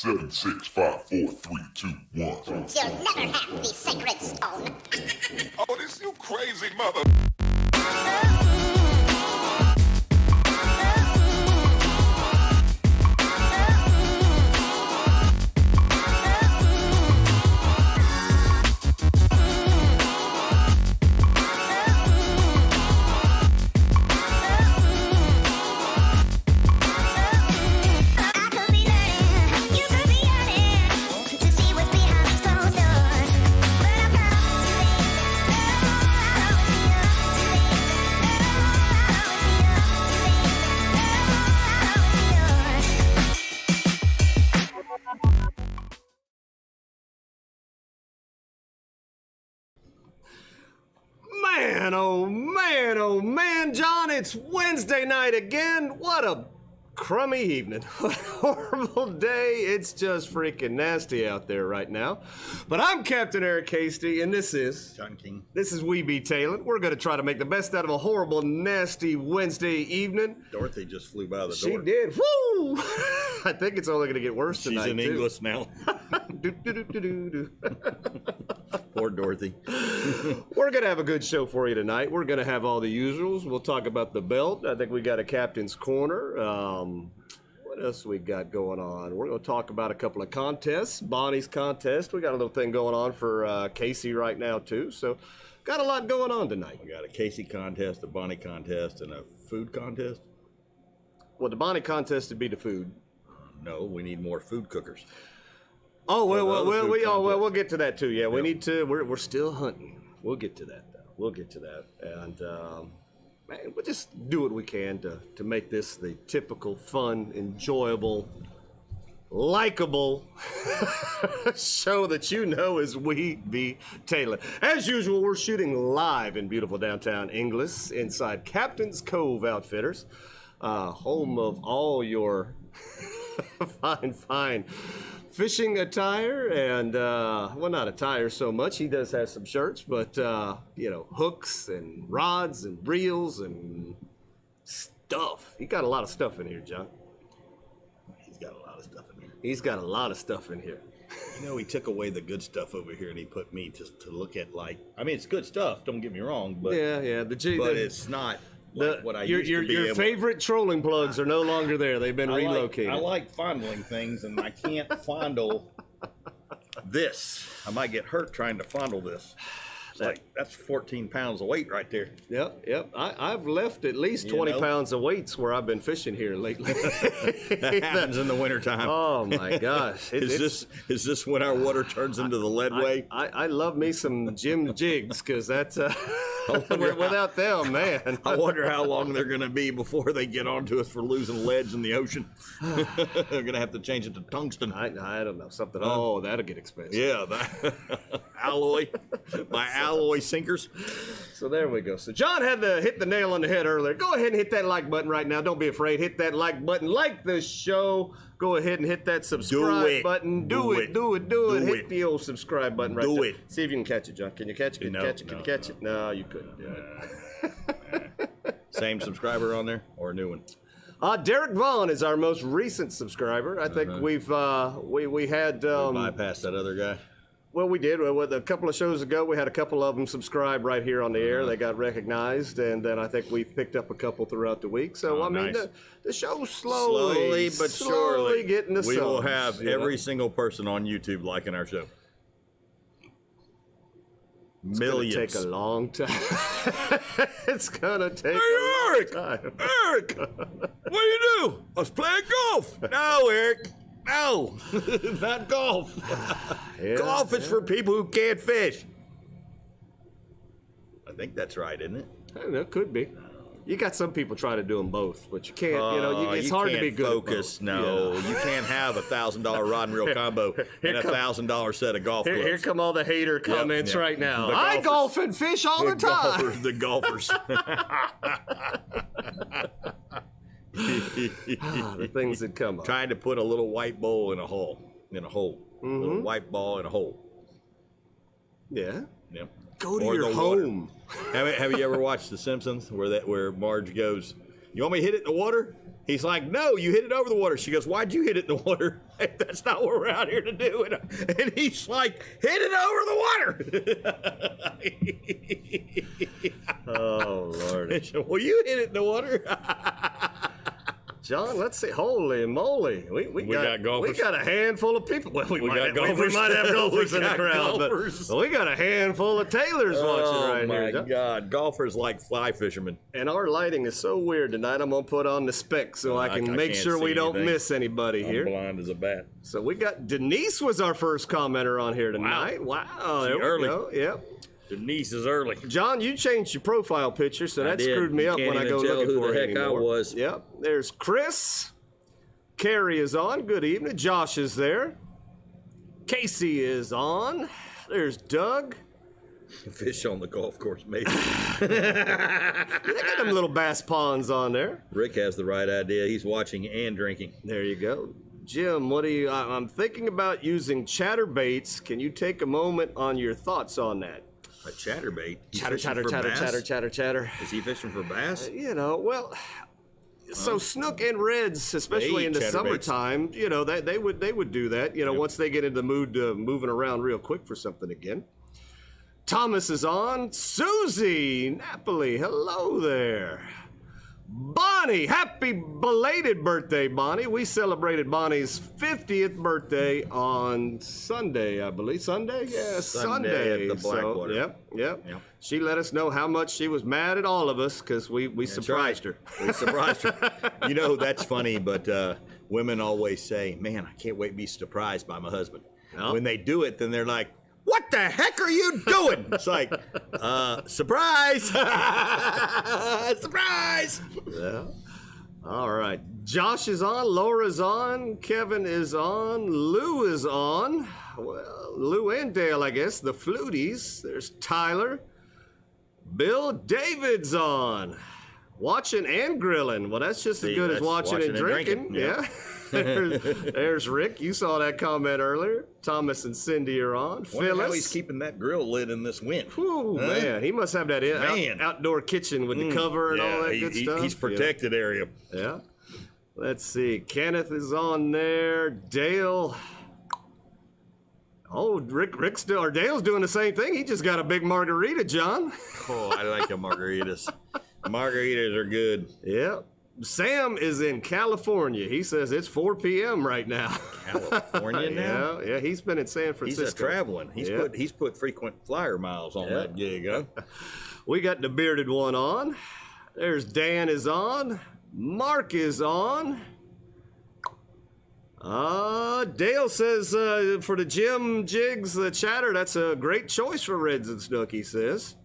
7, 6, 5, 4, 3, 2, 1. You'll never have the sacred stone. Oh, this you crazy mother. Man, oh man, oh man, John, it's Wednesday night again. What a crummy evening. What a horrible day. It's just freaking nasty out there right now. But I'm Captain Eric Hasty, and this is John King. This is We Be Tailin. We're going to try to make the best out of a horrible, nasty Wednesday evening. Dorothy just flew by the door. She did. Woo! I think it's only going to get worse tonight, She's in too. English now. Poor Dorothy. We're going to have a good show for you tonight. We're going to have all the usuals. We'll talk about the belt. I think we got a captain's corner. What else we got going on? We're going to talk about a couple of contests. Bonnie's contest. We got a little thing going on for Casey right now, too. So got a lot going on tonight. We got a Casey contest, a Bonnie contest, and a food contest. Well, the Bonnie contest would be the food. No, we need more food cookers. Oh, Well, we'll get to that too. Yeah, we Yep. need to. We're still hunting. We'll get to that though. We'll get to that, and man, we'll just do what we can to make this the typical, fun, enjoyable, likable show that you know as We Be Tailin. As usual, we're shooting live in beautiful downtown Inglis inside Captain's Cove Outfitters, home of all your fine fishing attire and, well, not attire so much. He does have some shirts, but, you know, hooks and rods and reels and stuff. He got a lot of stuff in here, John. He's got a lot of stuff in here. He's got a lot of stuff in here. You know, he took away the good stuff over here, and he put me to look at, like, I mean, it's good stuff, don't get me wrong, but, Yeah, but it's not like what I your, used to be your able. favorite trolling plugs are no longer there. They've been relocated. I like fondling things, and I can't fondle this. I might get hurt trying to fondle this. It's like, that's 14 pounds of weight right there. Yep. I've left at least 20 pounds of weights where I've been fishing here lately. That happens in the wintertime. Oh my gosh. Is this when our water turns into the lead way? I love me some Jigs because that's without them, man. I wonder how long they're going to be before they get onto us for losing leads in the ocean. They're going to have to change it to tungsten. I don't know, something. Oh, that'll get expensive. Yeah, that alloy. My alloy sinkers. So there we go. So John had to hit the nail on the head earlier. Go ahead and hit that like button right now. Don't be afraid. Hit that like button. Like the show. Go ahead and hit that subscribe button. Do it. Hit the old subscribe button right there. See if you can catch it, John. Can you catch it? Can you catch it? No, you couldn't do it. Same subscriber on there or a new one? Derek Vaughn is our most recent subscriber. I think we had bypassed that other guy. Well, we did. A couple of shows ago, we had a couple of them subscribe right here on the air. They got recognized, and then I think we've picked up a couple throughout the week. So, I mean, nice. the show's slowly but surely getting the we will subs, have every single person on YouTube liking our show. Millions. It's going to take a long time. It's going to take Eric! a long time. Eric! What do you do? I was playing golf. No, Eric. No, not golf. Golf is for people who can't fish. I think that's right, isn't it? I don't know, it could be. You got some people try to do them both, but you can't, it's hard to be good focus. at both. No, Yeah. You can't have $1,000 rod and reel combo and a $1,000 set of golf gloves. Here come all the hater comments right now. The I golfers. golf and fish all the time. The golfers. The things that come up. Trying to put a little white bowl in a hole. A little white ball in a hole. Yeah. Yep. Go to Or your the home. Have you ever watched The Simpsons where Marge goes, you want me to hit it in the water? He's like, no, you hit it over the water. She goes, why'd you hit it in the water? That's not what we're out here to do. And he's like, hit it over the water. Oh, Lord. Said, well, you hit it in the water. John, let's see. Holy moly. We got golfers. We got a handful of people. Well, we might got golfers. We might have golfers We in the got crowd, golfers. but we got a handful of tailors watching right oh, here. my God. Golfers like fly fishermen. And our lighting is so weird tonight. I'm going to put on the specs so I can make can't sure we see don't anything. miss anybody I'm here. blind as a bat. So we got Denise was our first commenter on here tonight. Wow. There we early. go. Yep. Denise is early. John, you changed your profile picture, so I that did. screwed me You up can't when I even go tell looking who for the it heck I anymore. was. Yep. There's Chris. Karrie is on. Good evening. Josh is there. Casey is on. There's Doug. Fish on the golf course, maybe. They got them little bass ponds on there. Rick has the right idea. He's watching and drinking. There you go. Jim, what do you? I'm thinking about using chatterbaits. Can you take a moment on your thoughts on that? A chatterbait. He's Chatter, fishing chatter, for chatter, bass? chatter, chatter, chatter. Is he fishing for bass? You know, well, so snook and reds, especially They in the eat chatterbaits. summertime, you know, they would do that. You know, once they get into the mood moving around real quick for something again. Thomas is on. Susie Napoli, hello there. Bonnie, happy belated birthday, Bonnie. We celebrated Bonnie's 50th birthday on Sunday, I believe. Sunday? Yeah, Sunday at the Blackwater. Yep. Yep. She let us know how much she was mad at all of us because we surprised her. We surprised her. You know, that's funny, but women always say, man, I can't wait to be surprised by my husband. No. When they do it, then they're like, what the heck are you doing? It's like, surprise! Surprise! Yeah. All right. Josh is on. Laura's on. Kevin is on. Lou is on. Well, Lou and Dale, I guess. The Fluties. There's Tyler. Bill David's on. Watching and grilling. Well, that's just as See, good as that's watching and drinking. yeah. there's Rick. You saw that comment earlier. Thomas and Cindy are on. Wonder how Phyllis. he's keeping that grill lit in this wind. Whew, Huh? man, he must have that Man. outdoor kitchen with the cover and all that good stuff. He's protected area. Yeah. Let's see. Kenneth is on there. Dale. Oh, Dale's doing the same thing. He just got a big margarita, John. Oh, I like the margaritas. Margaritas are good. Yep. Sam is in California. He says it's 4 p.m. right now. California now? Yeah, he's been in San Francisco. He's traveling. He's put frequent flyer miles on that gig, huh? We got the bearded one on. There's Dan is on. Mark is on. Dale says for the Jim Jigs, the chatter, that's a great choice for Reds and Snook, he says.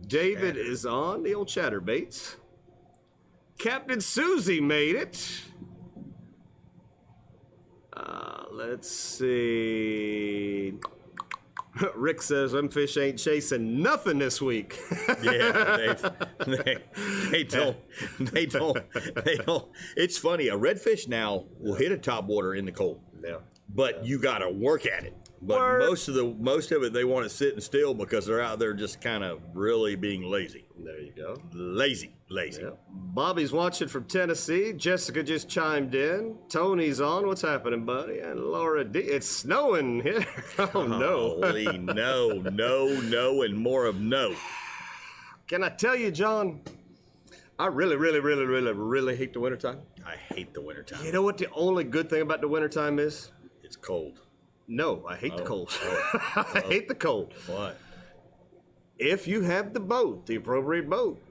David is on, the old chatterbaits. Captain Susie made it. Let's see. Rick says them fish ain't chasing nothing this week. Yeah, they don't. It's funny. A redfish now will hit a topwater in the cold. Yeah. But you got to work at it. But Work. most of it, they want to sit and still because they're out there just kind of really being lazy. There you go. Lazy. Yeah. Bobby's watching from Tennessee. Jessica just chimed in. Tony's on. What's happening, buddy? And Laura D. It's snowing here. Oh, no. Holy no, and more of no. Can I tell you, John? I really hate the wintertime. I hate the wintertime. You know what the only good thing about the wintertime is? It's cold. No, I hate the cold. Oh. I hate the cold. What? If you have the boat, the appropriate boat,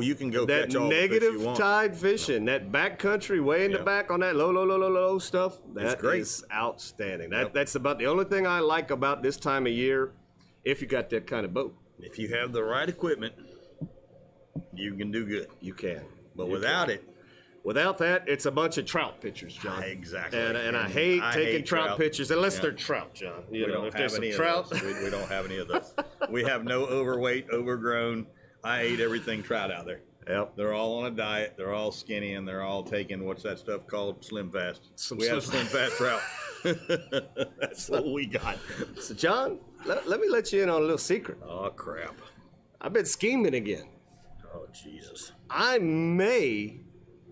you can go that catch all the fish negative you want. tide fishing, that backcountry way in the back on that low stuff, that great. is outstanding. That's about the only thing I like about this time of year, if you got that kind of boat. If you have the right equipment, you can do good. You can. But without it, Without that, it's a bunch of trout pictures, John. Exactly. And I hate taking trout pictures, unless they're trout, John. You know, if there's some trout. We don't have any of those. We have no overweight, overgrown. I ate everything trout out there. Yep. They're all on a diet. They're all skinny, and they're all taking, what's that stuff called? Slim Fast. We have Slim Fast trout. That's what we got. So, John, let me let you in on a little secret. Oh, crap. I've been scheming again. Oh, Jesus. I may,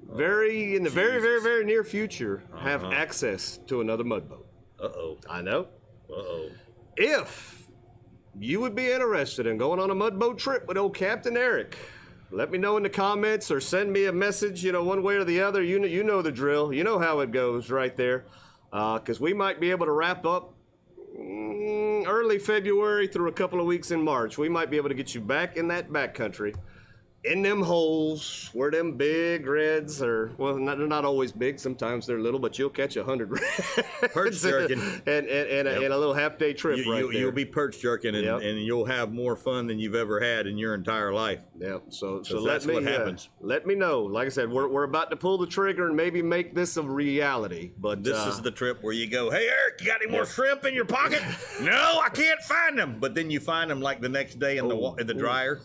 in the very near future, have access to another mud boat. Uh-oh. I know. Uh-oh. If you would be interested in going on a mud boat trip with old Captain Eric, let me know in the comments or send me a message, one way or the other. You know the drill. You know how it goes right there. Because we might be able to wrap up early February through a couple of weeks in March. We might be able to get you back in that backcountry, in them holes where them big reds are. Well, they're not always big. Sometimes they're little, but you'll catch 100 reds. Perch jerking. and a little half-day trip right there. You'll be perch jerking, and you'll have more fun than you've ever had in your entire life. Yeah, so that's what happens. Let me know. Like I said, we're about to pull the trigger and maybe make this a reality. But this is the trip where you go, hey, Eric, you got any more shrimp in your pocket? No, I can't find them. But then you find them like the next day in the dryer.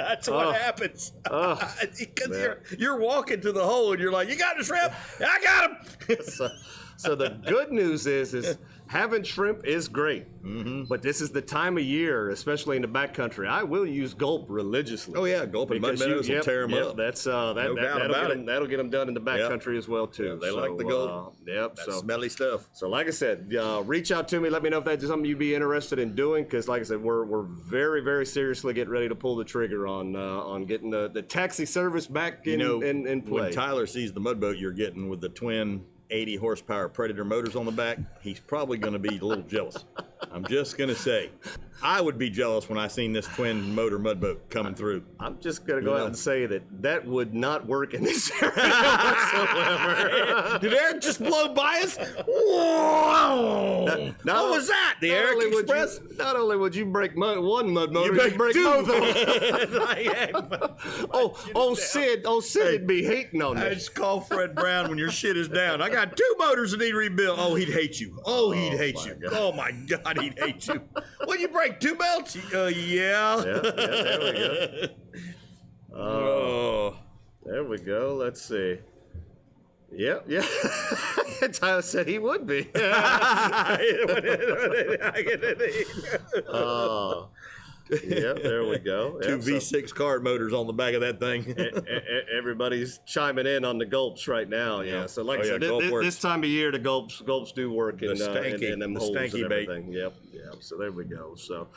That's what happens. Because you're walking to the hole and you're like, you got the shrimp? I got them. So the good news is having shrimp is great, but this is the time of year, especially in the backcountry. I will use gulp religiously. Oh yeah, gulp and mud minnows will tear them up. That'll get them done in the backcountry as well too. Yeah, they like the gulp. That's smelly stuff. So like I said, reach out to me. Let me know if that's something you'd be interested in doing. Because like I said, we're very, very seriously getting ready to pull the trigger on getting the taxi service back in play. When Tyler sees the mud boat you're getting with the twin 80 horsepower Predator motors on the back, he's probably going to be a little jealous. I'm just going to say, I would be jealous when I seen this twin motor mud boat coming through. I'm just going to go out and say that would not work in this area whatsoever. Did Eric just blow by us? Whoa! What was that? The Eric Express? Not only would you break one mud motor, you'd break both of them. Sid'd be hating on me. I just call Fred Brown when your shit is down. I got 2 motors that need rebuilt. Oh, he'd hate you. He'd hate you. God. Oh my God, he'd hate you. When you break 2 belts? Yeah, there we go. There we go. Let's see. Yep. Tyler said he would be. Yep, there we go. Two V6 card motors on the back of that thing. Everybody's chiming in on the gulps right now. Yeah. So like I said, this time of year, the gulps do work in them holes and everything. Bait. Yep. So there we go. So,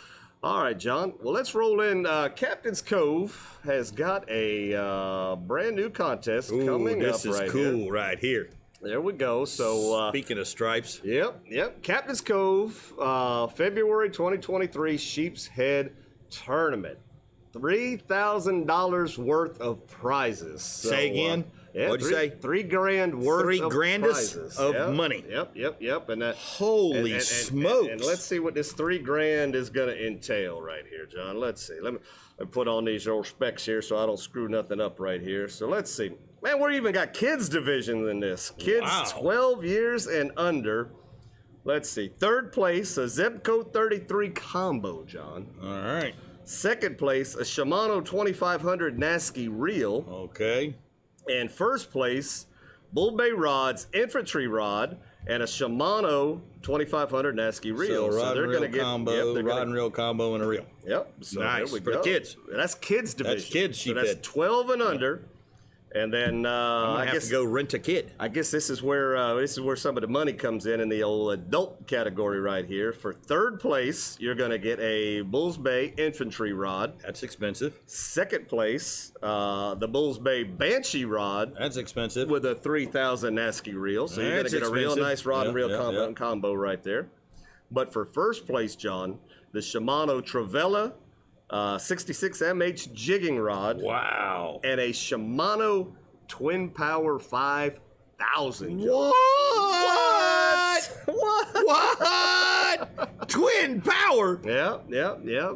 all right, John. Well, let's roll in. Captain's Cove has got a brand new contest coming up right here. This is cool right here. There we go. So speaking of stripes. Yep. Captain's Cove, February 2023 Sheep's Head Tournament. $3,000 worth of prizes. Say again? What'd you say? $3,000 worth of prizes. of money. Yep. And that, holy smokes. And let's see what this $3,000 is going to entail right here, John. Let's see. Let me put on these old specs here so I don't screw nothing up right here. So let's see. Man, we even got kids division in this. Kids 12 years and under. Let's see. 3rd place, a Zebco 33 combo, John. All right. 2nd place, a Shimano 2500 Nasky reel. Okay. And 1st place, Bull Bay Rods infantry rod and a Shimano 2500 Nasky reel. So they're going to get combo, rod and reel combo and a reel. Yep. So nice. There we for go. The kids. That's kids division. That's kids. So that's 12 and under. And then I guess to go rent a kid. I guess this is where some of the money comes in the old adult category right here. For 3rd place, you're going to get a Bulls Bay infantry rod. That's expensive. 2nd place, the Bulls Bay Banshee rod. That's expensive. With a 3,000 Nasky reel. So you're going to get a real nice rod and reel combo right there. But for 1st place, John, the Shimano Travella 66 MH jigging rod. Wow. And a Shimano Twin Power 5000. What? Twin Power? Yeah.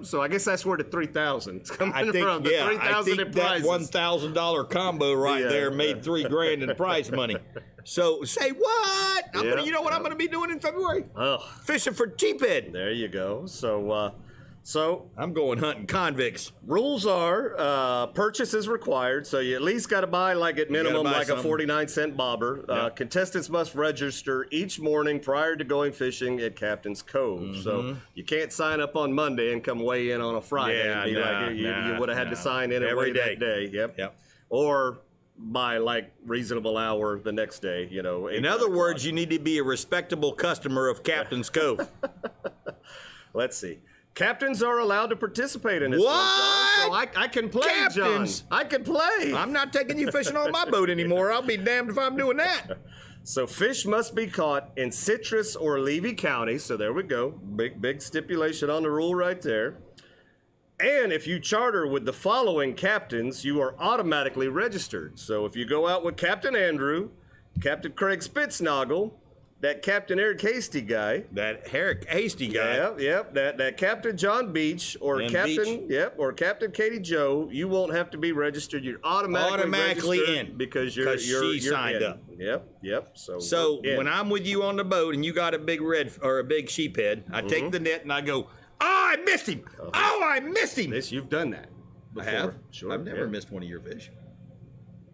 So I guess that's where the 3,000 is coming from. The 3,000 in prizes. That $1,000 combo there made $3,000 in prize money. So say what? You know what I'm going to be doing in February? Fishing for cheaphead. There you go. So So I'm going hunting convicts. rules are purchase is required, so you at least got to buy like at minimum buy like a something. 49-cent bobber. Yeah. Contestants must register each morning prior to going fishing at Captain's Cove. So you can't sign up on Monday and come weigh in on a Friday. Yeah, and be nah, like, you would have had to nah. sign in Every every day. that day. Yep. Yep. Or by like reasonable hour the next day. You know. In other words, you need to be a respectable customer of Captain's Cove. Let's see. Captains are allowed to participate in this What? one, John. So I can play, Captains? John. I can play. I'm not taking you fishing on my boat anymore. I'll be damned if I'm doing that. So fish must be caught in Citrus or Levy County. So there we go. Big stipulation on the rule right there. And if you charter with the following captains, you are automatically registered. So if you go out with Captain Andrew, Captain Craig Spitznagel, that Captain Eric Hasty guy, That Eric Hasty guy. yep, that Captain John Beach or And Captain, Beach. yep, or Captain Katie Joe, you won't have to be registered. You're automatically Automatically registered in, because you're 'cause she signed in. up. Yep. So we're in. when I'm with you on the boat and you got a big red or a big sheephead, I take the net and I go, oh, I missed him. Oh, I missed him. This, you've done that I before. have. Sure. I've never yeah. missed one of your fish.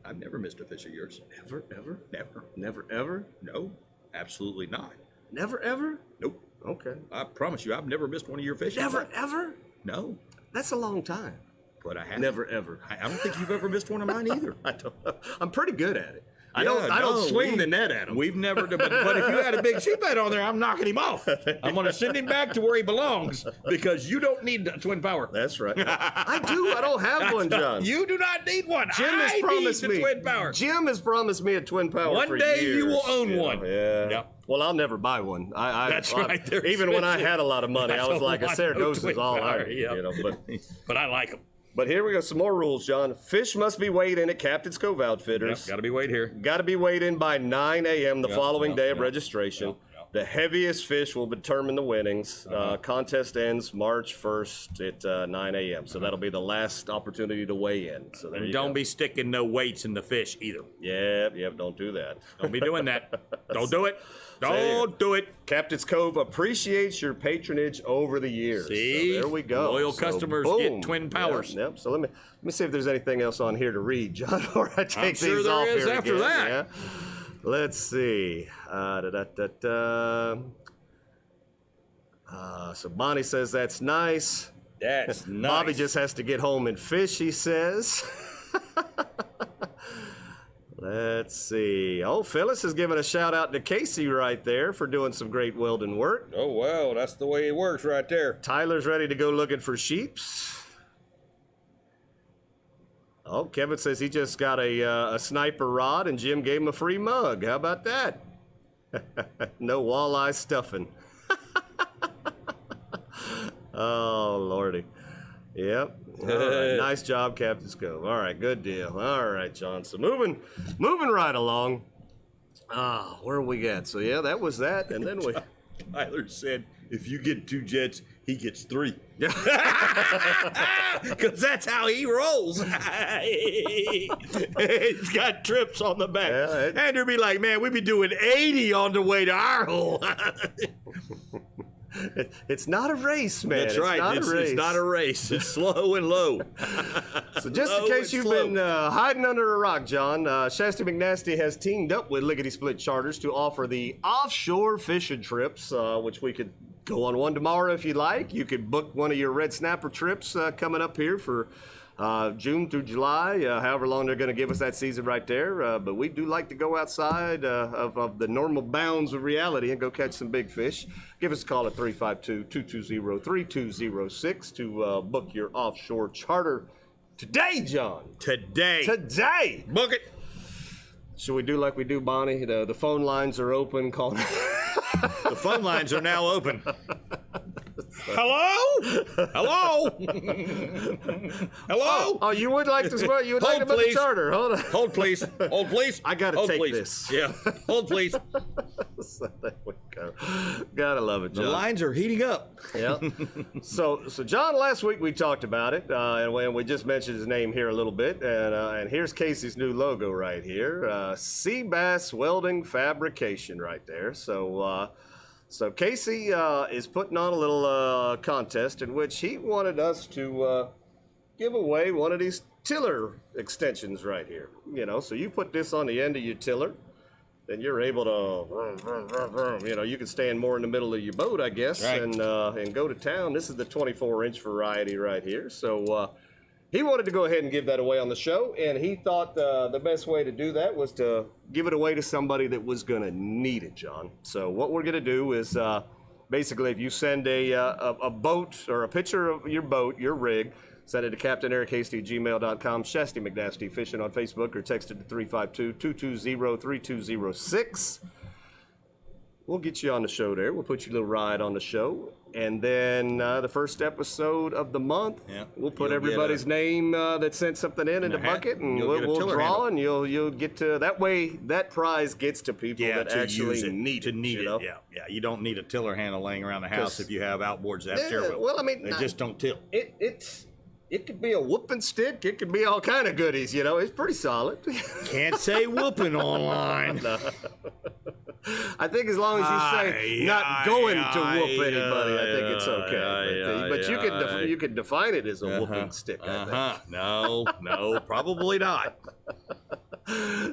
I've never missed a fish of yours. Ever? Never. Ever? No, absolutely not. Never ever? Nope. Okay. I promise you, I've never missed one of your fish. Never ever? No, That's a long time. but I have. Never ever. I don't think you've ever missed one of mine either. I don't. I'm pretty good at it. I Yeah, don't swing we- the net at him. We've never done, but if you had a big sheephead on there, I'm knocking him off. I'm going to send him back to where he belongs because you don't need twin power. That's right. I do. I don't have one, John. You do not need one. Jim has I promised need me the twin power. Jim has promised me a twin power. One for day years. you will own one. Yeah. Yep. Well, I'll never buy one. That's right. They're Even when I expensive. had a lot of money, I was like, a Saragossa is all power. right. Yeah. You know, But I like them. but here we go. Some more rules, John. Fish must be weighed in at Captain's Cove Outfitters. Got to be weighed here. Got to be weighed in by 9 a.m. the following day of yep, registration. yep. The heaviest fish will determine the winnings. Contest ends March 1st at 9 a.m. So that'll be the last opportunity to weigh in. So there And you don't go. be sticking no weights in the fish either. Yep, don't do that. Don't be doing that. Don't do it. There you Don't do it. Captain's Cove appreciates your patronage over the years. See? So there we go. Loyal So, customers boom. get twin powers. Yep. So let me see if there's anything else on here to read, John, or I take sure these there off is here after again, that. yeah? Let's see. So Bonnie says that's nice. That's nice. Bobby just has to get home and fish, he says. Let's see. Oh, Phyllis is giving a shout out to Casey right there for doing some great welding work. Oh, well, that's the way it works right there. Tyler's ready to go looking for sheeps. Oh, Kevin says he just got a sniper rod and Jim gave him a free mug. How about that? No walleye stuffing. Oh, Lordy. Yep. All right. Nice job, Captain Cove. All right, good deal. All right, John. So moving right along. Where we at? So yeah, that was that, and then we. Tyler said, if you get 2 jets, he gets 3. Yeah. Because that's how he rolls. He's got trips on the back. Yeah, Andrew be like, man, we be doing 80 on the way to our hole. It's not a race, man. That's right. It's not a race. It's slow and low. So just in Slow case and you've slow. been hiding under a rock, John, Shasta McNasty has teamed up with Lickety Split Charters to offer the offshore fishing trips, which we could go on one tomorrow if you like. You could book one of your red snapper trips coming up here for June through July, however long they're going to give us that season right there. But we do like to go outside of the normal bounds of reality and go catch some big fish. Give us a call at 352-220-3206 to book your offshore charter today, John. Today. Book it. Should we do like we do, Bonnie? The phone lines are open. Call. The phone lines are now open. Hello? Hello? Hello? Oh, you would like to you would Hold, like to book a please. charter. Hold on. Hold, please. Hold, please. I gotta Hold, take please. this. Yeah. Hold, please. So there we go. Gotta love it, The John. lines are heating up. Yeah. So John, last week we talked about it, and we just mentioned his name here a little bit, and here's Casey's new logo right here, Sea Bass Welding Fabrication right there. So So Casey is putting on a little contest in which he wanted us to give away one of these tiller extensions right here. You know, so you put this on the end of your tiller, then you're able to, you know, you can stand more in the middle of your boat, I guess, right. and go to town. This is the 24-inch variety right here. So he wanted to go ahead and give that away on the show, and he thought the best way to do that was to give it away to somebody that was going to need it, John. So what we're going to do is basically if you send a boat or a picture of your boat, your rig, send it to CaptainEricHasty@gmail.com, Shasty McNasty Fishing on Facebook, or text it to 352-220-3206. We'll get you on the show there. We'll put you a little ride on the show. And then the first episode of the month, we'll put everybody's name that sent something in the bucket, and we'll draw, and you'll get to, that way that prize gets to people that actually need it. Yeah. You don't need a tiller handle laying around the house if you have outboards that have steer wheel. Well, I mean, they just don't tilt. It could be a whooping stick. It could be all kind of goodies, you know. It's pretty solid. Can't say whooping online. No. I think as long as you say not going to whoop anybody, I think it's okay. But you can define it as a whooping stick, I think. No, probably not.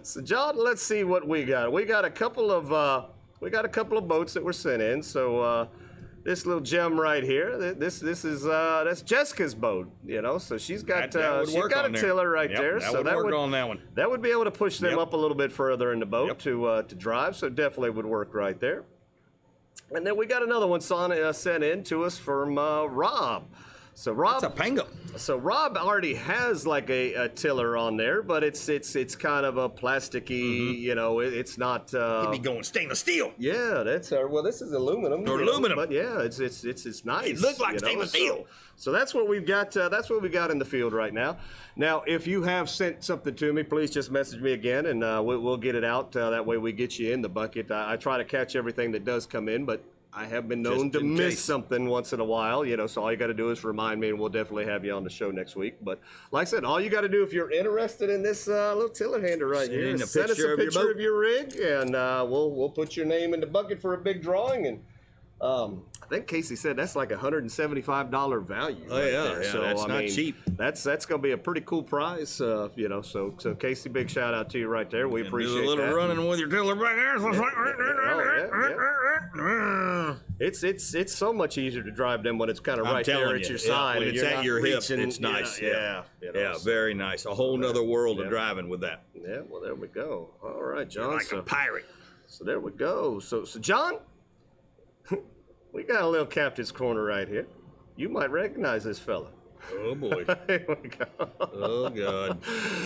So, John, let's see what we got. We got a couple of boats that were sent in. So this little gem right here, this is that's Jessica's boat, you know. So she's got a tiller right there. So that would work on that one. That would be able to push them up a little bit further in the boat to drive. So definitely would work right there. And then we got another one sent in to us from Rob. So Rob, it's a pango. So Rob already has like a tiller on there, but it's kind of a plasticky, you know. It's not. He'd be going stainless steel. Yeah, that's well. This is aluminum. Or aluminum, but yeah, it's nice. It looks like stainless steel. So that's what we've got. That's what we got in the field right now. Now, if you have sent something to me, please just message me again, and we'll get it out. That way, we get you in the bucket. I try to catch everything that does come in, but I have been known to miss something once in a while, you know, so all you got to do is remind me, and we'll definitely have you on the show next week. But like I said, all you got to do if you're interested in this little tiller hander right here is send us a picture of your rig, and we'll put your name in the bucket for a big drawing. And I think Casey said that's like $175 value. Oh, yeah, so that's not cheap. That's going to be a pretty cool prize, you know. So Casey, big shout out to you right there. We appreciate that. Do a little running with your tiller back there. It's so much easier to drive them when it's kind of right there at your side. When it's at your hip, it's nice. Yeah, very nice. A whole nother world of driving with that. Yeah, well, there we go. All right, John. You're like a pirate. So there we go. So John, we got a little captain's corner right here. You might recognize this fella. Oh, boy. Here we go. Oh, God.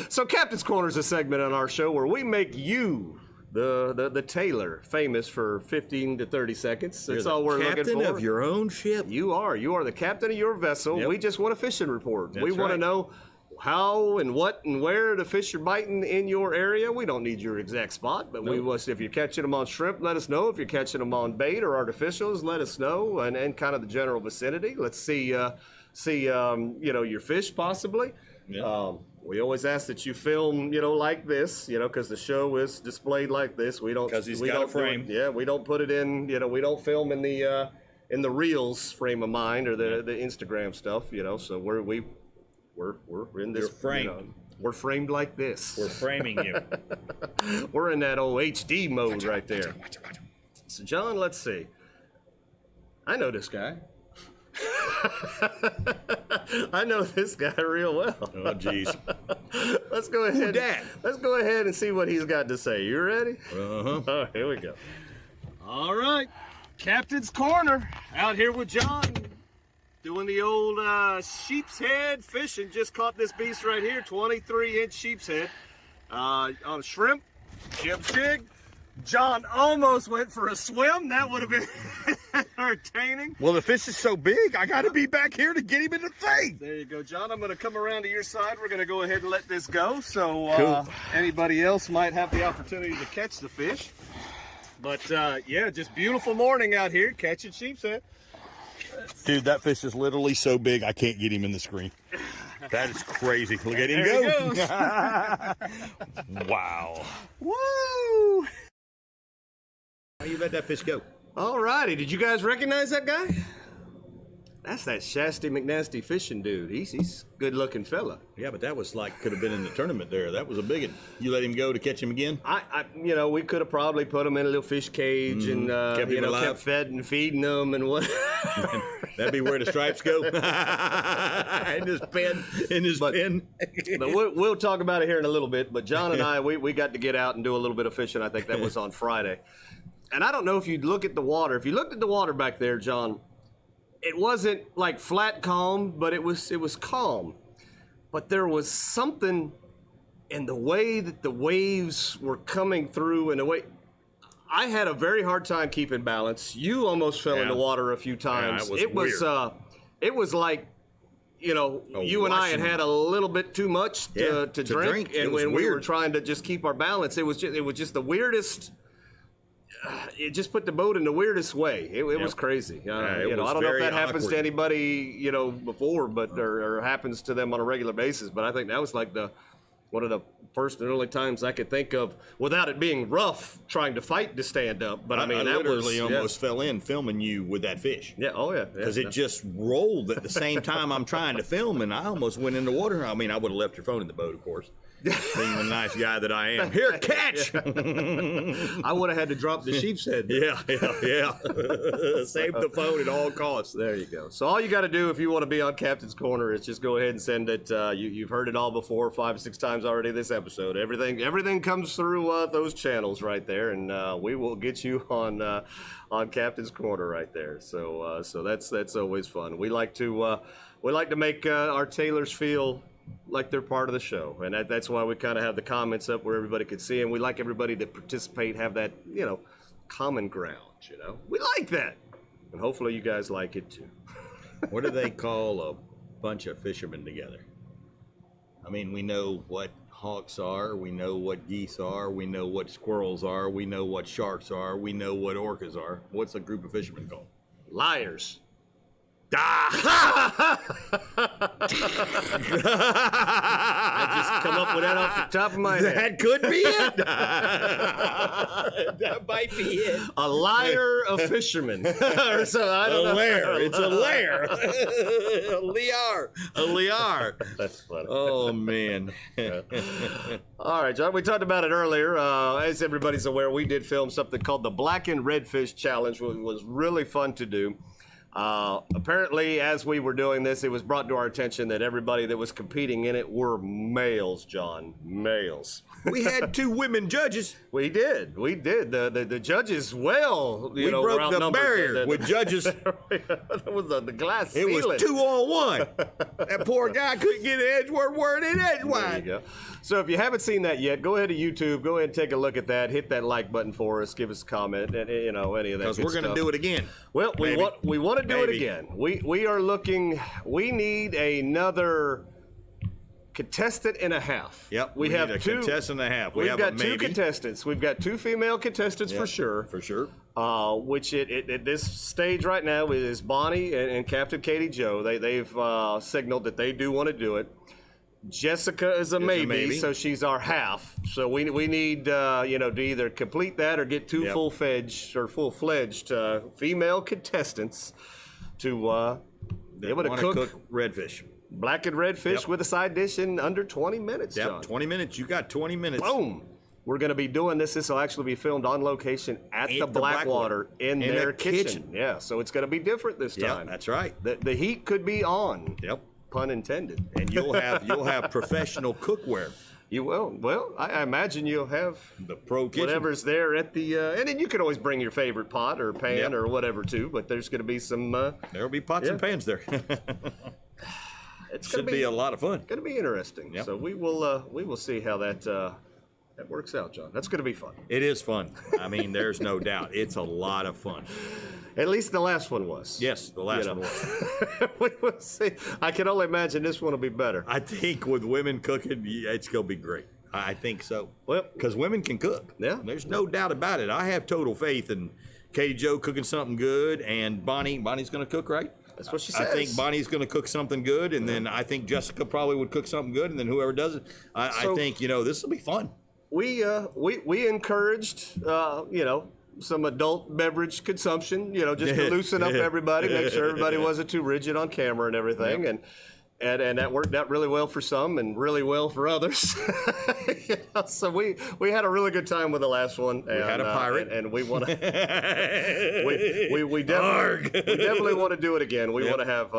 So Captain's Corner is a segment on our show where we make you the tailor famous for 15 to 30 seconds. That's all we're looking for. Captain of your own ship. You are the captain of your vessel. Yep. We just want a fishing report. That's we want to right. know how and what and where the fish are biting in your area. We don't need your exact spot, but we want, if you're catching them on shrimp, let us know. If you're catching them on bait or artificials, let us know, and kind of the general vicinity. Let's see you know, your fish possibly. Yeah. We always ask that you film, you know, like this, you know, because the show is displayed like this. We don't, because he's got a frame. We don't put it in, you know, we don't film in the Reels frame of mind or the Instagram stuff, you know. So we're in this. You're framed. You know, we're framed like this. We're framing you. We're in that old HD mode right there. Watch it. So John, let's see. I know this guy. I know this guy real well. Oh, jeez. Let's go ahead. Who dat? Let's go ahead and see what he's got to say. You ready? Uh-huh. All right, here we go. All right, Captain's Corner out here with John, doing the old sheep's head fishing. Just caught this beast right here, 23-inch sheep's head on shrimp, jig. John almost went for a swim. That would have been entertaining. Well, the fish is so big, I got to be back here to get him in the face. There you go, John. I'm going to come around to your side. We're going to go ahead and let this go. So Cool. Anybody else might have the opportunity to catch the fish. But yeah, just beautiful morning out here catching sheep's head. Dude, that fish is literally so big, I can't get him in the screen. That is crazy. Look at him There go. Wow. Woo! How you let that fish go? All righty. Did you guys recognize that guy? That's that Shasty McNasty fishing dude. He's a good-looking fella. Yeah, but that was like, could have been in the tournament there. That was a big one. You let him go to catch him again? We could have probably put him in a little fish cage and, kept him alive. kept feeding him and what. That'd be where the stripes go. In his pen. But we'll talk about it here in a little bit. But John and I, we got to get out and do a little bit of fishing. I think that was on Friday. And I don't know if you'd look at the water. If you looked at the water back there, John, it wasn't like flat calm, but it was calm. But there was something in the way that the waves were coming through and the way I had a very hard time keeping balance. You almost fell in the water a few times. Yeah, it was like, you and I had a little bit too much to drink, and when we were trying to just keep our balance, it was just the weirdest. It just put the boat in the weirdest way. It was crazy. I don't know if that happens to anybody, before, but or happens to them on a regular basis. But I think that was like one of the first and only times I could think of without it being rough trying to fight to stand up. But I mean, that literally almost fell in filming you with that fish. Yeah. Oh yeah. Because it just rolled at the same time I'm trying to film, and I almost went in the water. I mean, I would have left your phone in the boat, of course. Being the nice guy that I am. Here, catch! I would have had to drop the sheep's head. Yeah. Save the phone at all costs. There you go. So all you got to do if you want to be on Captain's Corner is just go ahead and send it. You've heard it all before, 5 or 6 times already this episode. Everything comes through those channels right there, and we will get you on Captain's Corner right there. So that's always fun. We like to make our tailors feel like they're part of the show, and that's why we kind of have the comments up where everybody could see, and we like everybody to participate, have that common ground. We like that, and hopefully you guys like it too. What do they call a bunch of fishermen together? I mean, we know what hawks are, we know what geese are, we know what squirrels are, we know what sharks are, we know what orcas are. What's a group of fishermen called? Liars. I just come up with that off the top of my head. That could be it. That might be it. A liar, a fisherman. Or so, I don't know. Lair. It's a lair. A liar. That's funny. Oh, man. All right, John, we talked about it earlier. As everybody's aware, we did film something called the Black and Redfish Challenge, which was really fun to do. Apparently, as we were doing this, it was brought to our attention that everybody that was competing in it were males, John. Males. We had 2 women judges. We did. The judges, we broke the barrier with judges. That was the glass ceiling. It was 2-on-1. That poor guy couldn't get an Edgeworth word in edgewise. There you go. So if you haven't seen that yet, go ahead to YouTube. Go ahead and take a look at that. Hit that like button for us. Give us a comment. And, any of that. Because we're going to do it again. Well, we want to do it again. We are looking. We need another contestant and a half. Yep. We have need a 2 contestant and a half. We've got 2 contestants. We've got 2 female contestants for sure. For sure. Which at this stage right now is Bonnie and Captain Katie Joe. They've signaled that they do want to do it. Jessica is a maybe, so she's our half. So we need to either complete that or get 2 full-fledged female contestants to be able to cook redfish. Black and redfish with a side dish in under 20 minutes, Yep, John. 20 minutes. You got 20 minutes. Boom. We're going to be doing this. This will actually be filmed on location at the Blackwater in their kitchen. Yeah, so it's going to be different this time. Yeah, that's right. The heat could be on. Yep. Pun intended. And you'll have professional cookware. You will. Well, I imagine you'll have the pro kitchen. Whatever's there at the, and then you can always bring your favorite pot or pan or whatever too. But there's going to be some. There'll be pots and pans there. It's should be a lot of fun. Going to be interesting. Yep. So we will see how that works out, John. That's going to be fun. It is fun. I mean, there's no doubt. It's a lot of fun. At least the last one was. Yes, the last one was. We will see. I can only imagine this one will be better. I think with women cooking, it's going to be great. I think so. Well, because women can cook. Yeah. There's no doubt about it. I have total faith in Katie Joe cooking something good, and Bonnie's going to cook, right? That's what she says. I think Bonnie's going to cook something good, and then I think Jessica probably would cook something good, and then whoever does it, I think this will be fun. We encouraged some adult beverage consumption, just to loosen up everybody, make sure everybody wasn't too rigid on camera and everything. And that worked out really well for some and really well for others. So we had a really good time with the last one. We had a pirate, and we want to. we definitely want to do it again. We want to have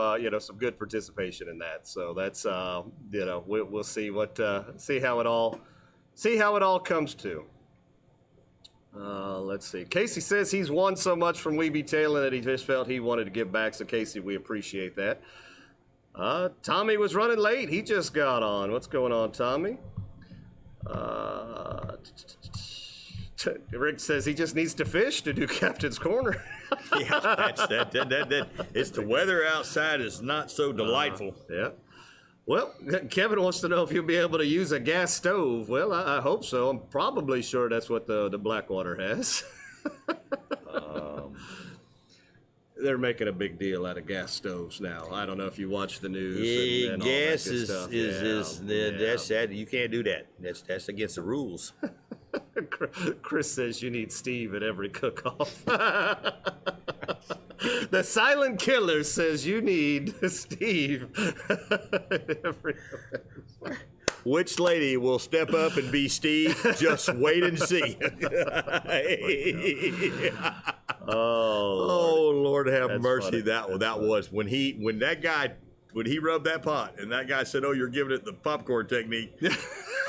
some good participation in that. So that's we'll see see how it all comes to. Let's see. Casey says he's won so much from We Be Tailin that he just felt he wanted to give back. So Casey, we appreciate that. Tommy was running late. He just got on. What's going on, Tommy? Rick says he just needs to fish to do Captain's Corner. Yeah, that. It's the weather outside is not so delightful. Yeah. Well, Kevin wants to know if you'll be able to use a gas stove. Well, I hope so. I'm probably sure that's what the Blackwater has. They're making a big deal out of gas stoves now. I don't know if you watch the news. Yeah, and gas all that good is that's that. You can't do that. That's against the rules. Chris says you need Steve at every cook-off. The silent killer says you need Steve at every. Which lady will step up and be Steve? Just wait and see. Oh, Lord have That's mercy. funny. That was when he rubbed that pot and that guy said, "Oh, you're giving it the popcorn technique."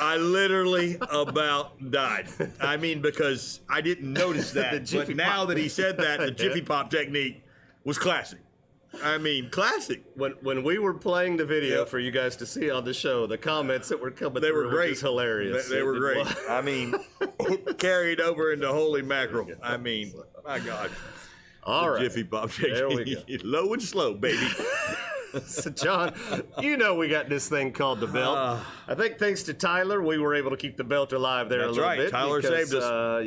I literally about died. I mean, because I didn't notice that. But now that he said that, the Jiffy Pop technique was classic. I mean, classic. When we were playing the video for you guys to see on the show, the comments that were coming They through were great. just hilarious. They were great. I mean, carried over into holy mackerel. I mean, my God. All right. Jiffy Pop technique. There we go. Low and slow, baby. So, John, we got this thing called the belt. I think thanks to Tyler, we were able to keep the belt alive there a little bit. Tyler saved us.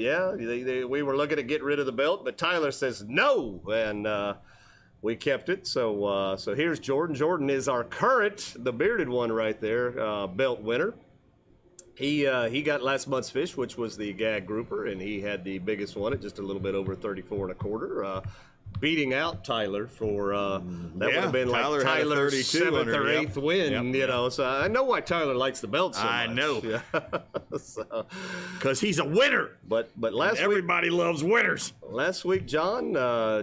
We were looking to get rid of the belt, but Tyler says no, and we kept it. So here's Jordan. Jordan is our current, the bearded one right there, belt winner. He got last month's fish, which was the gag grouper, and he had the biggest one at just a little bit over 34 1/4. Beating out Tyler for that would have been Tyler like had a Tyler's 32 7th or under, 8th win, Yep. So I know why Tyler likes the belt so much. I know. Yeah. Because he's a winner. But last week, Everybody loves winners. Last week, John,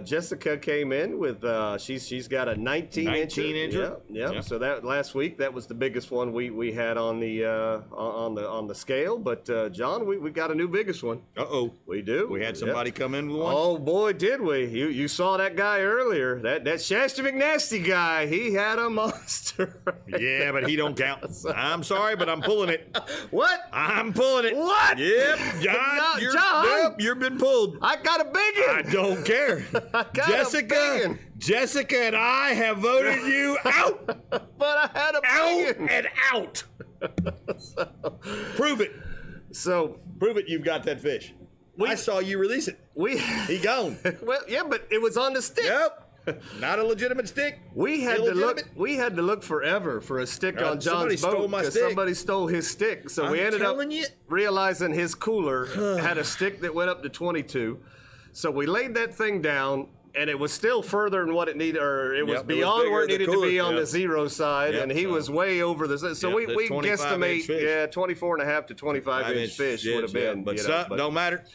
Jessica came in with she's got a 19-incher. Yeah. So that last week, that was the biggest one we had on the scale. But John, we got a new biggest one. Uh-oh. We do. We had somebody come in with one. Oh boy, did we! You saw that guy earlier. That Shasta McNasty guy. He had a monster. Yeah, but he don't count. I'm sorry, but I'm pulling it. What? I'm pulling it. What? Yep, John. No, you're, John. Yep, you've been pulled. I got a big one. I don't care. I got a big one. Jessica and I have voted you out. But I had a big one. And out. Prove it. So Prove it you've got that fish. I saw you release it. He gone. Well, yeah, but it was on the stick. Yep. Not a legitimate stick. We had to look forever for a stick on somebody John's stole boat my because stick. somebody stole his stick. So we I'm ended up telling you. realizing his cooler had a stick that went up to 22. So we laid that thing down, and it was still further than what it needed, or it was beyond where it needed to be on the zero side, and he was way over the. So we guesstimate, 24 and a half to 25-inch fish would have been. But don't matter.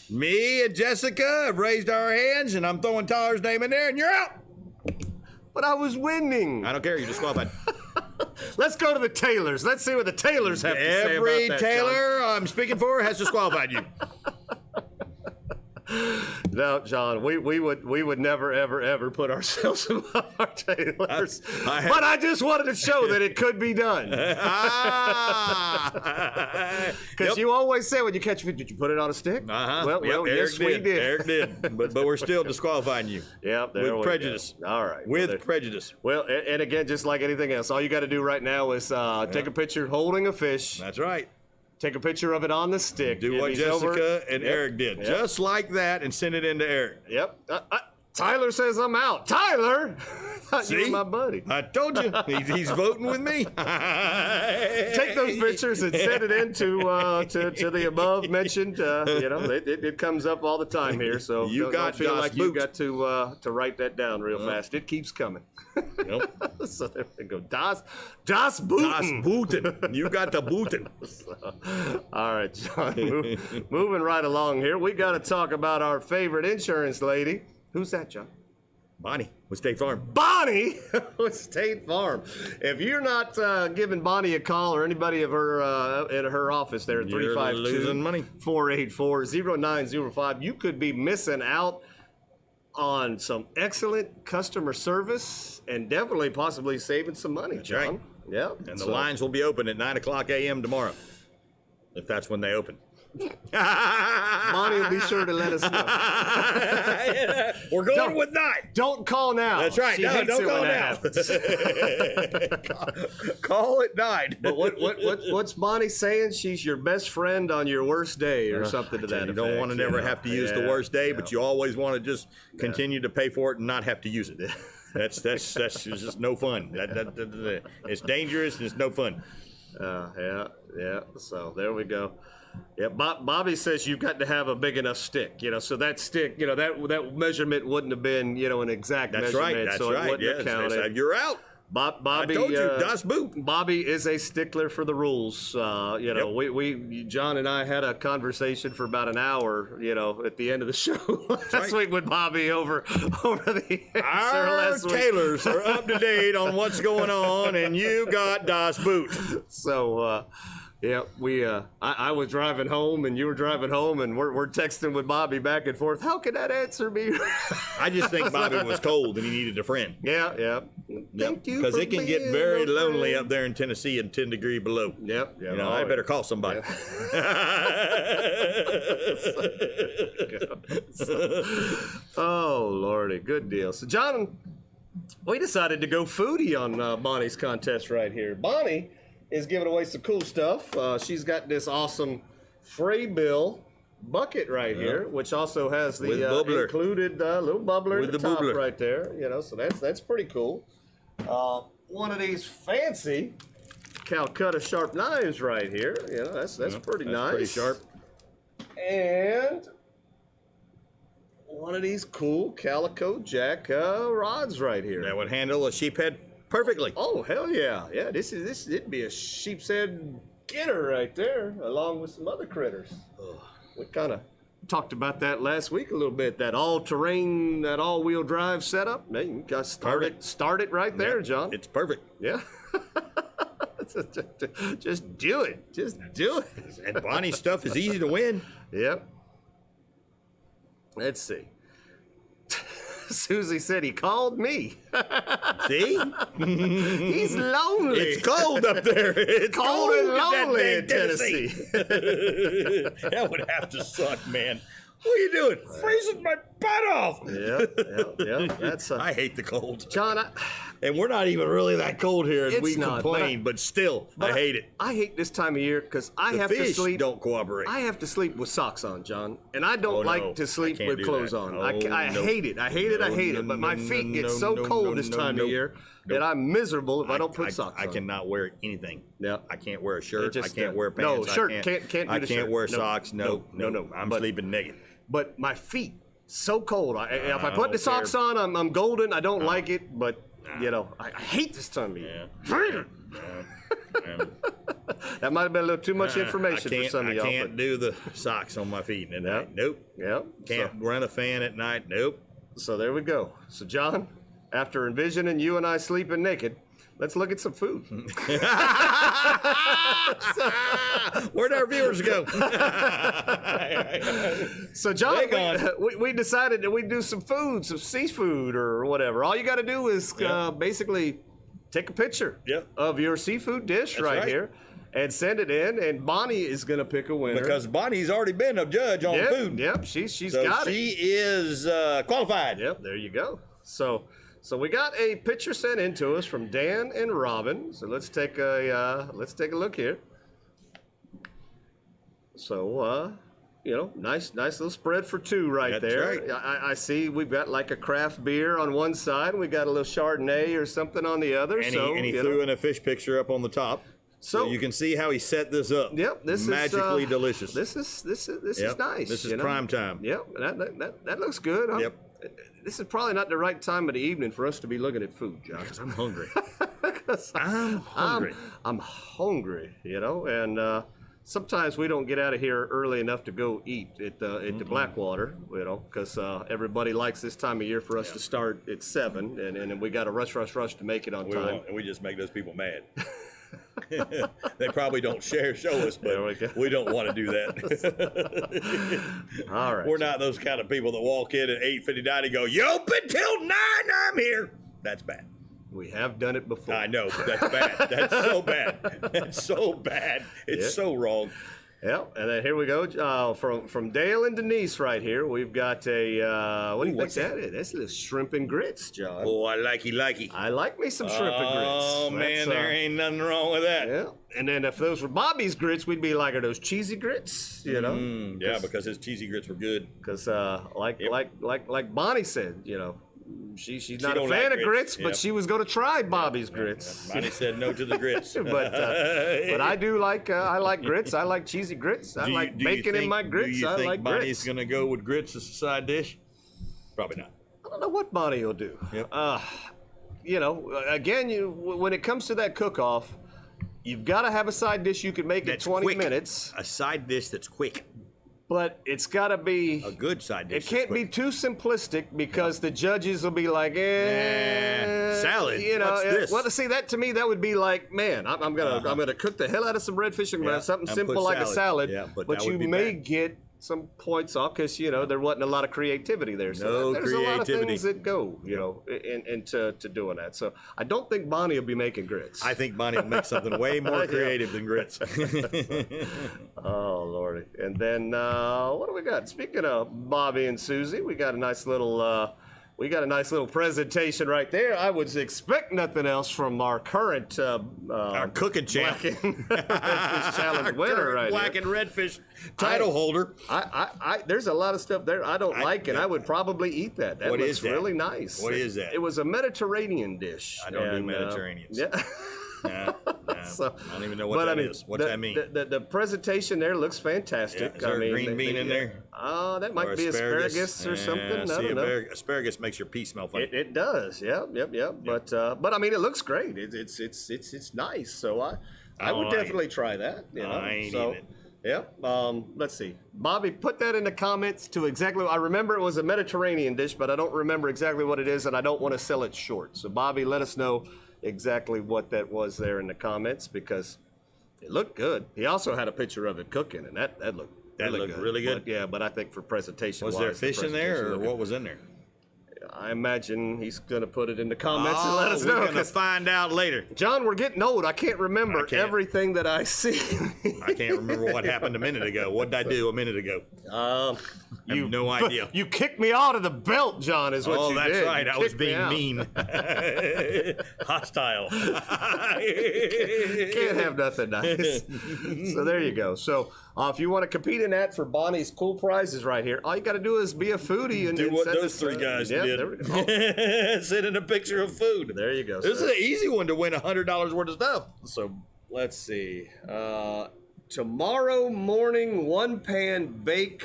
Me and Jessica have raised our hands, and I'm throwing Tyler's name in there, and you're out. But I was winning. I don't care. You're disqualified. Let's go to the Tailors. Let's see what the Tailors have to say about Every that, Tailor I'm speaking for has disqualified you. No, John, we would never ever put ourselves above our Tailors. But I just wanted to show that it could be done. Because you always say when you catch a fish, did you put it on a stick? Well, yes, we did. Eric did. But we're still disqualifying you. Yep, with prejudice. Go. All right. With prejudice. Well, and again, just like anything else, all you got to do right now is take a picture holding a fish. That's right. Take a picture of it on the stick. Do what Jessica and Eric did. Just like that and send it in to Eric. Yep. Tyler says I'm out. Tyler, thought you were See? my buddy. I told you, he's voting with me. Take those pictures and send it in to the above mentioned. It comes up all the time here, so You don't feel Das like you Boot. got to write that down real fast. It keeps coming. Nope. So there we go. Das Booten. Das Booten. You got the booten. All right, John. Moving right along here, we got to talk about our favorite insurance lady. Who's that, John? Bonnie with State Farm. Bonnie with State Farm. If you're not giving Bonnie a call or anybody of her at her office there at You're losing money. 352-484-0905, you could be missing out on some excellent customer service and definitely possibly saving some money, That's John. right. Yeah. And the lines will be open at 9 o'clock a.m. tomorrow, if that's when they open. Bonnie will be sure to let us know. We're going Don't- with 9. Don't call now. That's right. She No, hates don't it call when now. that happens. Call at 9. But what's Bonnie saying? She's your best friend on your worst day or something to that You effect. don't want to never have to use the worst day, but you always want to just continue to pay for it and not have to use it. That's just no fun. It's dangerous and it's no fun. Yeah. So there we go. Yeah, Bobby says you've got to have a big enough stick, so that stick, that measurement wouldn't have been, an exact That's measurement, right. That's so it right. wouldn't have Yes. counted. You're out. Bobby, I told you, Das Boot. Bobby is a stickler for the rules. Yep. we John and I had a conversation for about an hour, at the end of the show last right. week with Bobby over the answer Our last week. tailors are up to date on what's going on, and you got Das Boot. So, I was driving home and you were driving home and we're texting with Bobby back and forth. How can that answer be? I just think Bobby was cold and he needed a friend. Yeah. Thank you. Because for it can get being very a lonely friend. up there in Tennessee and 10 degree below. Yep. I better call somebody. Oh, Lordy. Good deal. So, John, we decided to go foodie on Bonnie's contest right here. Bonnie is giving away some cool stuff. She's got this awesome Freybill bucket right here, which also has the With bubbler. included little bubbler With at the the top bubbler. right there. So that's pretty cool. One of these fancy Calcutta sharp knives right here. That's pretty nice. Pretty sharp. And one of these cool calico jack rods right here. That would handle a sheep head perfectly. Oh, hell yeah. Yeah, it'd be a sheep's head getter right there, along with some other critters. We kind of talked about that last week a little bit, that all-terrain, that all-wheel drive setup. Man, you got to start it right there, Yeah, John. It's perfect. Yeah. Just do it. Just do it. And Bonnie's stuff is easy to win. Yep. Let's see. Susie said he called me. See? He's lonely. It's cold up there. It's cold and up that lonely dang in Tennessee. That would have to suck, man. What are you doing? Freezing my butt off. Yeah. That's I hate the cold. John. And we're not even really that cold here, and It's we not, complain, but still, I hate it. I hate this time of year because I The have to fish sleep. don't cooperate. I have to sleep with socks on, John, and I don't no. like to I sleep can't with do clothes that. on. Oh, I no. hate it. I hate it. I No, hate no, it. But my no, feet get no, so no, cold no, this no, time no. of year that I'm miserable if I don't put socks on. I cannot wear anything. Yeah. I can't wear a shirt. just, I can't wear no, pants. shirt. I Can't do I the can't shirt. wear No, socks. No. I'm But- sleeping naked. But my feet so cold. If I put don't the socks care. on, I'm golden. I don't like it, but I hate this time of year. That might have been a little too much information for some of y'all. I can't do the socks on my feet at night. Nope. Yeah. Can't run a fan at night. Nope. So there we go. So John, after envisioning you and I sleeping naked, let's look at some food. Where'd our viewers go? So John, Hang on. we decided that we'd do some food, some seafood or whatever. All you got to do is basically take a picture of your seafood dish right here and send it in, and Bonnie is going to pick a winner. Because Bonnie's already been a judge on food. Yep, she's So got it. she is qualified. Yep, there you go. So we got a picture sent in to us from Dan and Robin. So let's take a look here. So nice little spread for two right That's there. right. I see we've got like a craft beer on one side, and we got a little Chardonnay or something on the other. And so he threw in a fish picture up on the top. So you can see how he set this up. Yep, this magically is delicious. This is nice. This is prime time. Yep, that looks good. Huh? Yep. This is probably not the right time of the evening for us to be looking at food, John. Because I'm hungry. I'm hungry. I'm hungry, and sometimes we don't get out of here early enough to go eat at the Blackwater, because everybody likes this time of year for us to start at 7, and we got to rush to make it on time. We just make those people mad. They probably don't show us, but we don't want to do that. All right. We're not those kind of people that walk in at 8:59 and go, "You open till 9, I'm here." That's bad. We have done it before. I know, but that's bad. That's so bad. That's so bad. It's so wrong. Yeah, and then here we go from Dale and Denise right here. We've got a what do you think that is? That's a little shrimp and grits, John. Oh, I likey. I like me some shrimp and grits. Oh man, there ain't nothing wrong with that. Yeah, and then if those were Bobby's grits, we'd be like, are those cheesy grits? Yeah, because his cheesy grits were good. Because like Bonnie said, she's not a don't fan like of grits, grits. but she was going to try Bobby's grits. Bonnie said no to the grits. but I do like I like grits. I like cheesy grits. I like bacon in my grits. Do you I think like Bonnie's grits. going to go with grits as a side dish? Probably not. I don't know what Bonnie will do. Yep. Again, when it comes to that cook-off, you've got to have a side dish you can make in 20 quick. minutes. A side dish that's quick. But it's got to be A good side dish. It can't be too simplistic because the judges will be like, salad. What's this? Well, see, that to me, that would be like, man, I'm gonna cook the hell out of some redfish and have something and simple put like a salad. Yeah, but but that you would be may bad. get some points off because there wasn't a lot of creativity there. So No there's a lot of creativity. things that go, into doing that. So I don't think Bonnie will be making grits. I think Bonnie will make something way more creative than grits. Oh Lordy! And then what do we got? Speaking of Bobby and Susie, we got a nice little presentation right there. I would expect nothing else from our current Our cooking champ. Black and Redfish Challenge winner right Black here. and redfish title holder. I there's a lot of stuff there I don't like, and I would probably eat that. That What looks is that? really nice. What is that? It was a Mediterranean dish. I don't do and, Mediterraneans. Yeah. Nah, So, I don't even know what but that I mean, is. What's that mean? The presentation there looks fantastic. Is there a green bean in there? That might be asparagus or something. I don't know. Asparagus makes your pee smell funny. It does. Yep. But I mean, it looks great. It's nice. So I would I definitely try that. I ain't so, eating it. Yep. Let's see. Bobby, put that in the comments to exactly. I remember it was a Mediterranean dish, but I don't remember exactly what it is, and I don't want to sell it short. So Bobby, let us know exactly what that was there in the comments because it looked good. He also had a picture of it cooking, and that looked really good. But I think for presentation, Was there fish in there, or what was in there? I imagine he's going to put it in the comments and let us know. We're going to find out later. John, we're getting old. I can't remember everything that I see. I can't remember what happened a minute ago. What did I do a minute ago? I have no idea. You kicked me out of the belt, John, is what you did. Oh, that's right. You I was kicked me being out. mean. Hostile. Can't have nothing nice. So there you go. So if you want to compete in that for Bonnie's cool prizes right here, all you got to do is be a foodie and Do what send those us, three guys yeah, did. There we go. Send in a picture of food. There you go. This sir. is an easy one to win $100 worth of stuff. So let's see. Tomorrow morning, 1-pan bake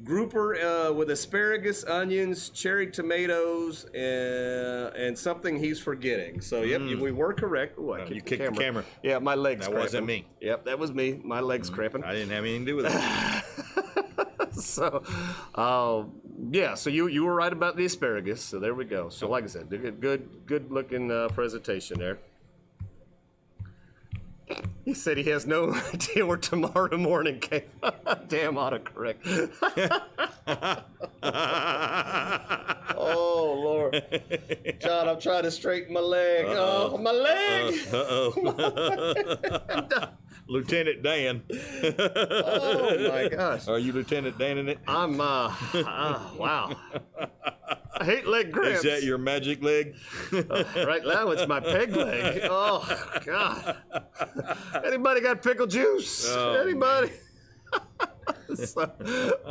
grouper with asparagus, onions, cherry tomatoes, and something he's forgetting. So yep, we were correct. Ooh, I You kicked the camera. Yeah, my legs. That wasn't me. Yep, that was me. My legs cramping. I didn't have anything to do with it. So, yeah. So you were right about the asparagus. So there we go. So like I said, good looking presentation there. He said he has no idea where tomorrow morning came. Damn autocorrect. Oh Lord, John, I'm trying to straighten my leg. Oh, my leg. Lieutenant Dan. Oh my gosh. Are you Lieutenant Dan in it? I'm wow. I hate leg cramps. Is that your magic leg? Right now it's my peg leg. Oh God. Anybody got pickle juice? Oh, Anybody? So,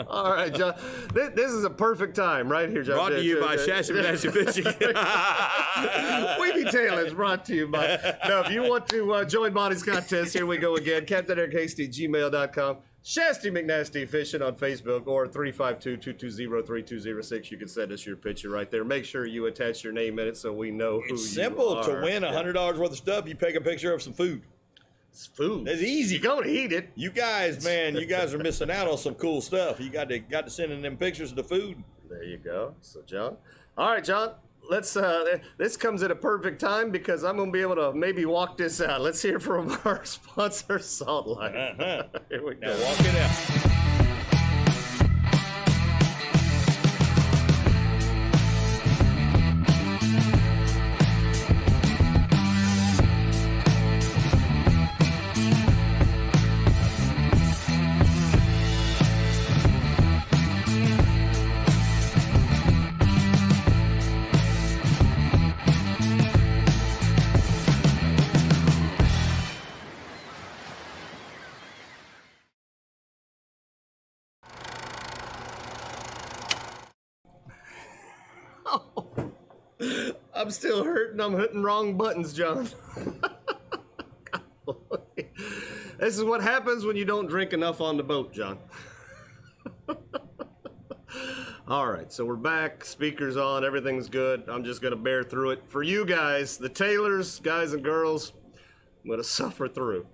all right, John. This is a perfect time right here, John. Brought to you by Shashamanashi Fishing. Weeby Tail is brought to you by. Now, if you want to join Bonnie's contest, here we go again. Captain Eric Hasty, gmail.com. Shasty McNasty Fishing on Facebook or 352-220-3206. You can send us your picture right there. Make sure you attach your name in it so we know who It's you simple are. to win $100 worth of stuff. You take a picture of some food. It's food. It's easy. You're going to eat it. You guys, man, you guys are missing out on some cool stuff. You got to send in them pictures of the food. There you go. So, John. All right, John. Let's. This comes at a perfect time because I'm going to be able to maybe walk this out. Let's hear from our sponsor, Salt Life. Here we go. Now walk it out. I'm still hurting. I'm hitting wrong buttons, John. This is what happens when you don't drink enough on the boat, John. All right, so we're back. Speakers on. Everything's good. I'm just going to bear through it. For you guys, the tailors, guys and girls, I'm going to suffer through.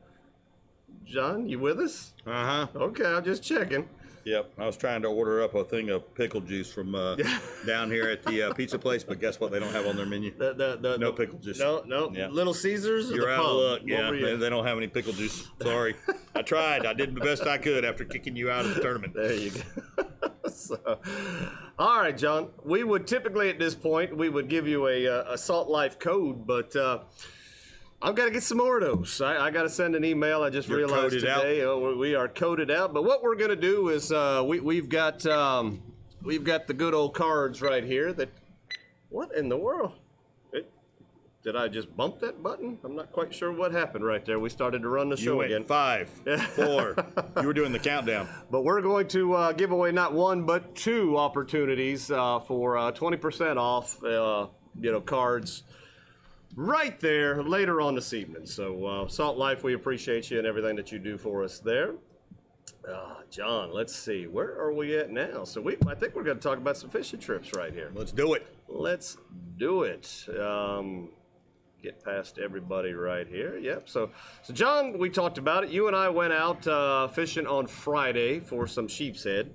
John, you with us? Uh-huh. Okay, I'm just checking. Yep. I was trying to order up a thing of pickle juice from down here at the pizza place, but guess what? They don't have on their menu. No pickle juice. No. Yeah. Little Caesars or You're the out of pub? luck. What Yeah, were you- they don't have any pickle juice. Sorry. I tried. I did the best I could after kicking you out of the tournament. There you go. So, all right, John. We would typically at this point we would give you a Salt Life code, but I've got to get some more of those. I got to send an email. I just You're realized coded out? today we are coded out. But what we're going to do is we've got the good old cards right here. That what in the world? Did I just bump that button? I'm not quite sure what happened right there. We started to run the You show went again. 5, 4. You were doing the countdown. But we're going to give away not one but two opportunities for 20% off, cards right there later on this evening. So Salt Life, we appreciate you and everything that you do for us there. John, let's see. Where are we at now? So I think we're going to talk about some fishing trips right here. Let's do it. Let's do it. Get past everybody right here. Yep. So John, we talked about it. You and I went out fishing on Friday for some sheep's head,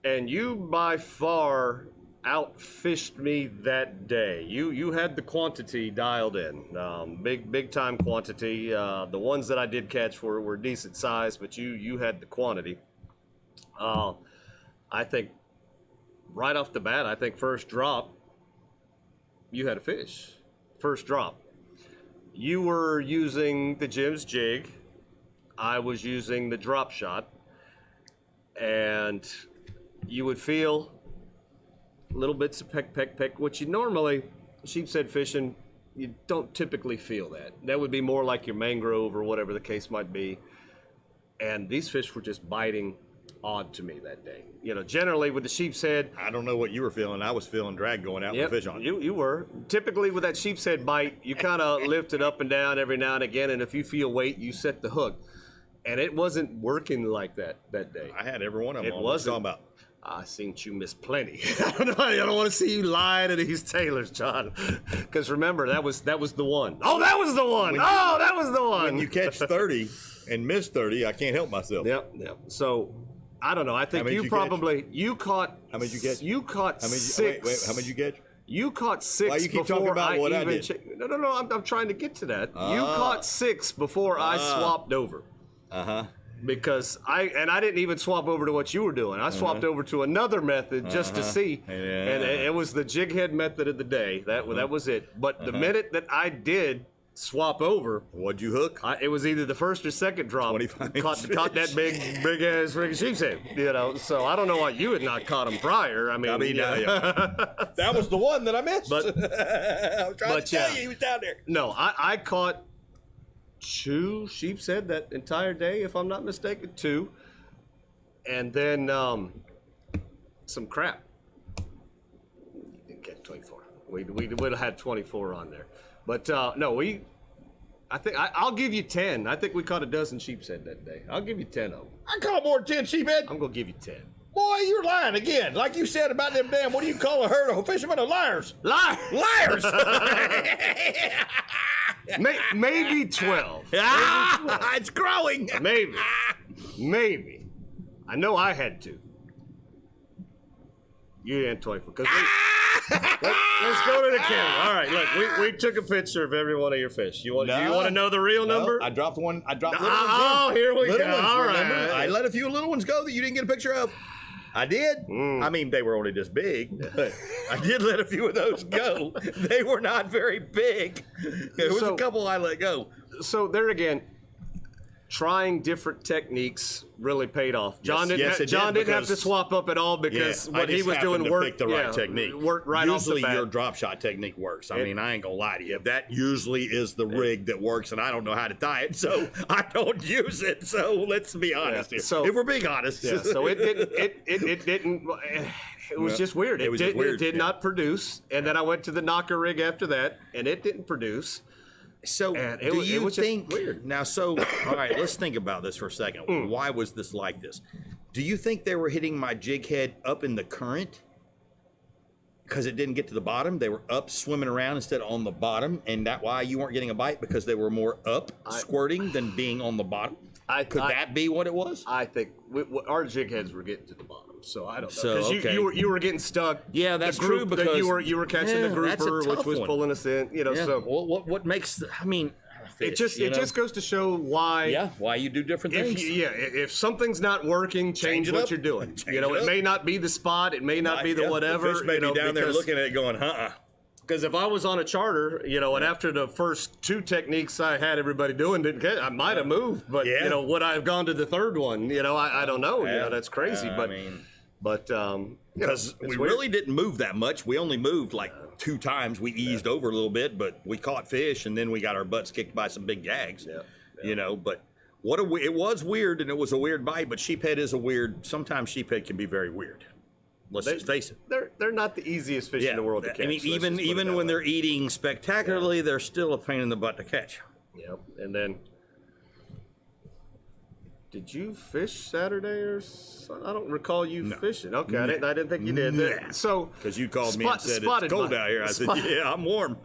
and you by far outfished me that day. You had the quantity dialed in, big time quantity. The ones that I did catch were decent size, but you had the quantity. I think right off the bat, I think first drop, you had a fish. First drop. You were using the Jim's jig. I was using the drop shot. And you would feel little bits of peck, which you normally, sheep's head fishing, you don't typically feel that. That would be more like your mangrove or whatever the case might be. And these fish were just biting odd to me that day. Generally with the sheep's head. I don't know what you were feeling. I was feeling drag going out with the fish on. You were. Typically with that sheep's head bite, you kind of lift it up and down every now and again, and if you feel weight, you set the hook. And it wasn't working like that day. I had every one of them It on. wasn't. What are you talking I seen you miss plenty. I don't want to see you lie to these tailors, John. Because remember, that was the one. Oh, that was the one. That was the one. about? When you catch 30 and miss 30, I can't help myself. Yep. So, I don't know. I think many you did you probably you caught. How many did you catch? You caught How many? 6. Wait, how many did you catch? You caught 6 Why you keep before talking about what I even did? checked. No. I'm trying to get to that. You caught 6 before I swapped over. Uh-huh. Because I didn't even swap over to what you were doing. I swapped over to another method just to see, Yeah. and it was the jig head method of the day. That was it. But the minute that I did swap over, What'd you hook? it was either the first or second drop. 25 Caught that big ass freaking sheep's head. So I don't know why you had not caught him prior. I mean, That was the one that I missed. But- I was trying but to tell yeah. you he was down there. No, I caught 2 sheep's head that entire day, if I'm not mistaken, 2. and then some crap. Didn't catch 24. We would have had 24 on there, but no, I'll give you 10. I think we caught a dozen sheepshead that day. I'll give you 10 of them. I caught more than 10 sheephead. I'm gonna give you 10. Boy, you're lying again. Like you said about them damn, what do you call a herd of fishermen? Of liars. Liars! Maybe 12. It's growing. Maybe. I know I had 2. You didn't 24. Let's go to the camera. All right, look, we took a picture of every one of your fish. Do you want to know the real number? I dropped one. I dropped little ones. Here we go. All right. I let a few little ones go that you didn't get a picture of. I did. I mean, they were only this big, but I did let a few of those go. They were not very big. There was a couple I let go. So there again, trying different techniques really paid off. John didn't have to swap up at all because what he was doing worked. The right technique. Worked right off the bat. Usually your drop shot technique works. I mean, I ain't gonna lie to you. That usually is the rig that works, and I don't know how to tie it, so I don't use it. So let's be honest here. So if we're being honest, so it didn't. It was just weird. It did not produce, and then I went to the knocker rig after that, and it didn't produce. So do you think weird? Now, all right, let's think about this for a second. Why was this like this? Do you think they were hitting my jig head up in the current because it didn't get to the bottom? They were up swimming around instead of on the bottom, and that why you weren't getting a bite because they were more up squirting than being on the bottom? Could that be what it was? I think our jig heads were getting to the bottom. So I don't know because you were getting stuck. Yeah, that's true because you were catching the grouper, which was pulling us in. You know, so what makes? I mean, it just goes to show why you do different things. If something's not working, change what you're doing. It may not be the spot, it may not be the whatever. The fish may be down there looking at it, going, Because if I was on a charter, and after the first 2 techniques I had everybody doing didn't catch, I might have moved, but would I have gone to the third one? I don't know. That's crazy, because we really didn't move that much. We only moved like 2 times. We eased over a little bit, but we caught fish, and then we got our butts kicked by some big gags. But it was weird, and it was a weird bite. But sheephead is sometimes sheephead can be very weird. Let's just face it. They're not the easiest fish in the world to catch. I mean, even when they're eating spectacularly, they're still a pain in the butt to catch. Yep. And then, did you fish Saturday or something? I don't recall you fishing. Okay, I didn't think you did. So because you called me and said it's cold out here, I said, yeah, I'm warm.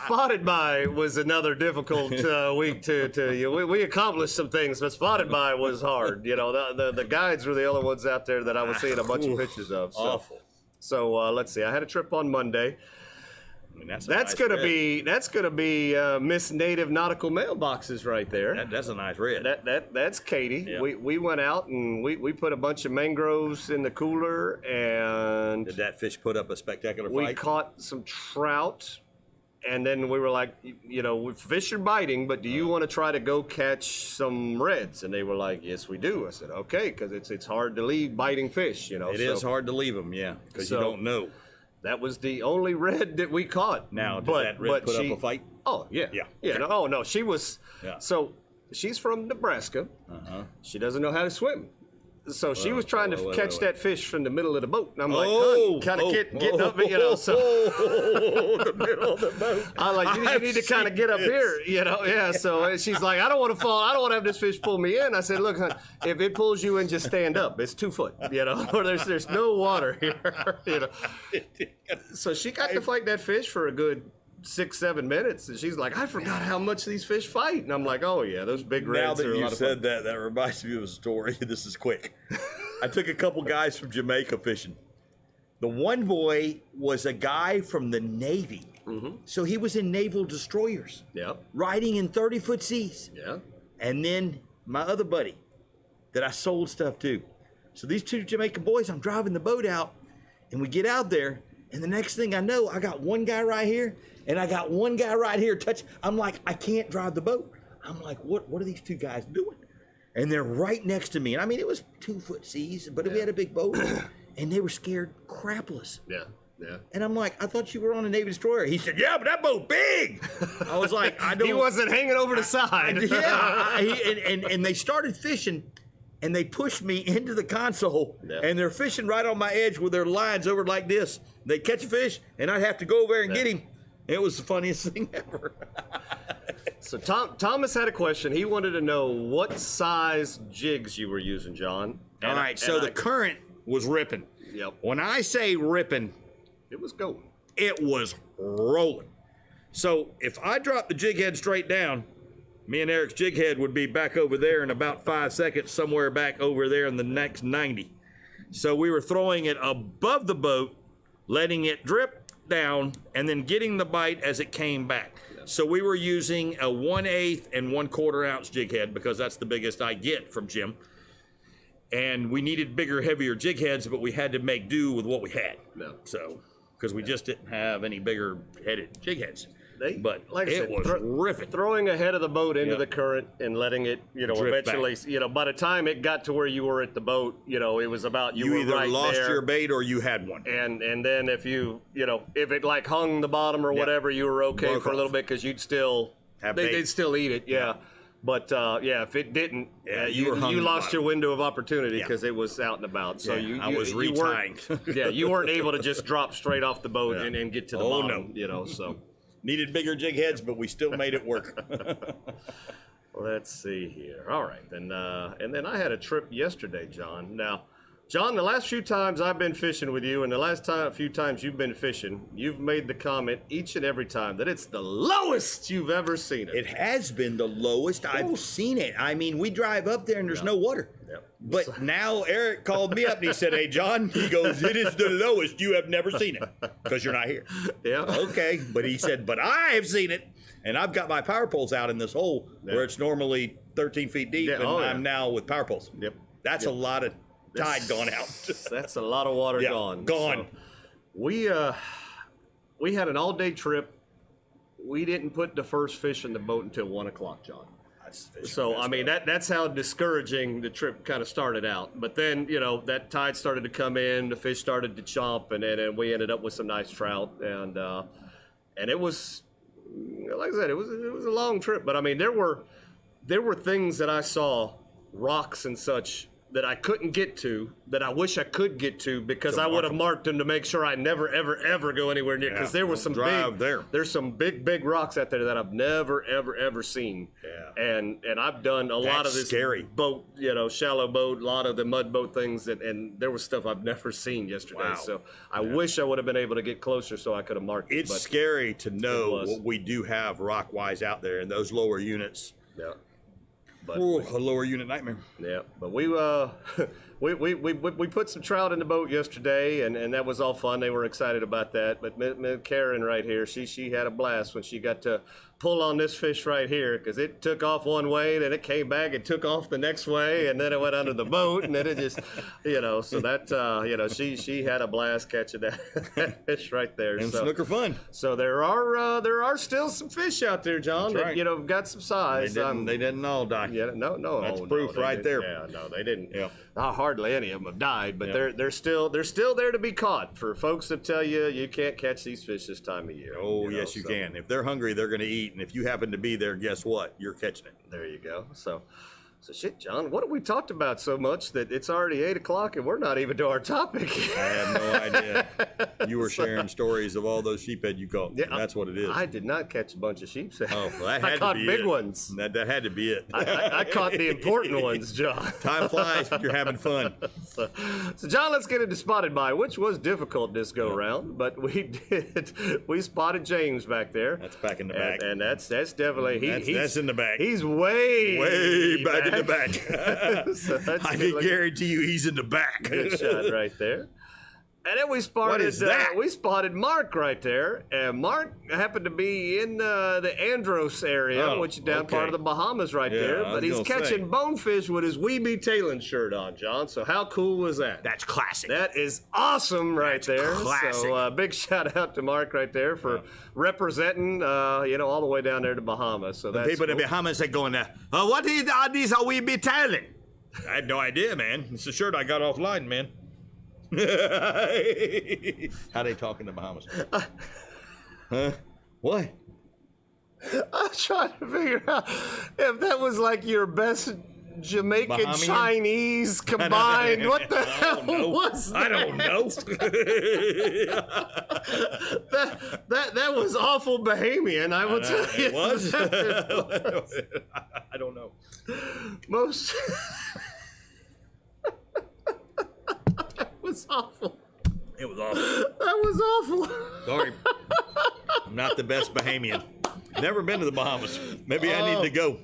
Spotted by was another difficult week to we accomplished some things, but spotted by was hard. The guides were the only ones out there that I was seeing a bunch of pictures of. So, awful. So let's see. I had a trip on Monday. I mean, that's gonna be Miss Native Nautical Mailboxes right there. That's a nice red. That's Katie. Yep. We went out and we put a bunch of mangroves in the cooler, and did that fish put up a spectacular fight? We caught some trout, and then we were like, fish are biting, but do you want to try to go catch some reds? And they were like, yes, we do. I said, okay, because it's hard to leave biting fish. It is hard to leave them, because you don't know. That was the only red that we caught. Now, did that red put up a fight? Oh, yeah. Yeah. Okay. No, she was. Yeah. So she's from Nebraska. She doesn't know how to swim. So she was trying to catch that fish from the middle of the boat. And I'm like, kind of getting up, so. The middle of the boat. I'm like, you need to kind of get up here, Yeah, so she's like, I don't want to fall. I don't want to have this fish pull me in. I said, look, hon, if it pulls you in, just stand up. It's 2 foot, or there's no water here, So she got to fight that fish for a good 6-7 minutes, and she's like, I forgot how much these fish fight. And I'm like, oh yeah, those big reds are a lot of fun. Now that you said that reminds me of a story. This is quick. I took a couple guys from Jamaica fishing. The one boy was a guy from the Navy. So he was in naval destroyers. Riding in 30-foot seas. And then my other buddy that I sold stuff to. So these 2 Jamaican boys, I'm driving the boat out, and we get out there, and the next thing I know, I got one guy right here, and I got one guy right here I'm like, I can't drive the boat. I'm like, what are these 2 guys doing? And they're right next to me. And I mean, it was 2-foot seas, but we had a big boat, and they were scared crapless. Yeah. And I'm like, I thought you were on a Navy destroyer. He said, yeah, but that boat big. I was like, I don't. He wasn't hanging over the side. And they started fishing, and they pushed me into the console, and they're fishing right on my edge with their lines over like this. They catch a fish, and I'd have to go over there and get him. It was the funniest thing ever. So Thomas had a question. He wanted to know what size jigs you were using, John. All right, so the current was ripping. Yep. When I say ripping, It was going. it was rolling. So if I dropped the jig head straight down, me and Eric's jig head would be back over there in about 5 seconds, somewhere back over there in the next 90. So we were throwing it above the boat, letting it drip down, and then getting the bite as it came back. So we were using a 1/8 and 1/4 ounce jig head because that's the biggest I get from Jim. And we needed bigger, heavier jig heads, but we had to make do with what we had. Yeah. So, because we just didn't have any bigger headed jig heads. But like I it said, was ripping. Throwing ahead of the boat into Yeah. the current and letting it, Drift eventually, by the time it got to where you were at the boat, it was about you were either right lost there. your bait or you had one. And then if you, if it like hung the bottom or whatever, you were okay Broke for a little off. bit because you'd still, Have bait. they'd still eat it, yeah. But if it didn't, you were hung you to the lost bottom. your window of opportunity because it was out and about. So I was you retying. weren't, you weren't able to just drop straight off the boat and get to the Oh, bottom. So. Needed bigger jig heads, but we still made it work. Let's see here. All right, and then I had a trip yesterday, John. Now, John, the last few times I've been fishing with you, and the last few times you've been fishing, you've made the comment each and every time that it's the lowest you've ever seen it. It has been the lowest I've seen it. I mean, we drive up there and there's no water. Yep. But now Eric called me up and he said, "Hey, John," he goes, "it is the lowest you have never seen it because you're not here." Yeah. Okay. But he said, "But I have seen it, and I've got my power poles out in this hole where it's normally 13 feet deep, and I'm now with power poles." Yep. That's a lot of tide gone out. That's a lot of water gone. Gone. So, we had an all-day trip. We didn't put the first fish in the boat until 1 o'clock, John. So, I mean, that's how discouraging the trip kind of started out. But then, that tide started to come in, the fish started to chomp, and then we ended up with some nice trout. And it was, like I said, it was a long trip. But, I mean, there were things that I saw, rocks and such, that I couldn't get to, that I wish I could get to, because I would have marked them to make sure I never, ever, ever go anywhere near. Because there was some there's some big rocks out there that I've never, ever, ever seen. Yeah. And I've done a lot of this scary boat, shallow boat, a lot of the mud boat things, and there was stuff I've never seen yesterday. Wow. So I wish I would have been able to get closer so I could have marked it. It's but scary to know what we do have rock-wise out there in those lower units. Yeah. But Ooh, a lower unit nightmare. yeah, but we put some trout in the boat yesterday, and that was all fun. They were excited about that. But Karen right here, she had a blast when she got to pull on this fish right here, because it took off one way, then it came back and took off the next way, and then it went under the boat, and then it just, so that she had a blast catching that fish right there. And so, snooker fun. So there are still some fish out there, John. That's right. That got some size. They didn't all die. Yeah, no. That's no, proof they right didn't. there. Yeah, no, they didn't. Yeah. Hardly any of them have died, but Yeah. they're still there to be caught. For folks that tell you can't catch these fish this time of year. Oh, yes, you so can. If they're hungry, they're going to eat. And if you happen to be there, guess what? You're catching it. There you go. So shit, John, what have we talked about so much that it's already 8 o'clock and we're not even to our topic? I have no idea. You were sharing stories of all those sheephead you caught. Yeah, That's what it is. I did not catch a bunch of sheep's head. Oh, well, that had I caught to be big it. ones. That had to be it. I caught the important ones, John. Time flies when you're having fun. So, John, let's get into spotted by, which was difficult this go round, but we did. We spotted James back there. That's back in the back. and that's definitely That's in the back. He's way back in the back. So that's I good can guarantee you he's in the back. Good shot right there. And then we spotted, What is that? We spotted Mark right there. And Mark happened to be in the Andros area, which is down part of the Bahamas right there. I But was he's gonna catching say. bonefish with his Weeby Tailin shirt on, John. So how cool was that? That's classic. That is awesome right there. classic. So big shout out to Mark right there for representing, all the way down there to Bahamas. So that's People in the Bahamas are going, what are these are we be telling? I had no idea, man. It's a shirt I got offline, man. How they talk in the Bahamas? Huh? What? I'm trying to figure out if that was like your best Jamaican Bahamian? Chinese combined. What the hell was that? I don't know. that was awful Bahamian, I will tell you. It was? I don't know. Most. That was awful. It was awful. That was awful. Sorry. I'm not the best Bahamian. Never been to the Bahamas. Maybe I need to go.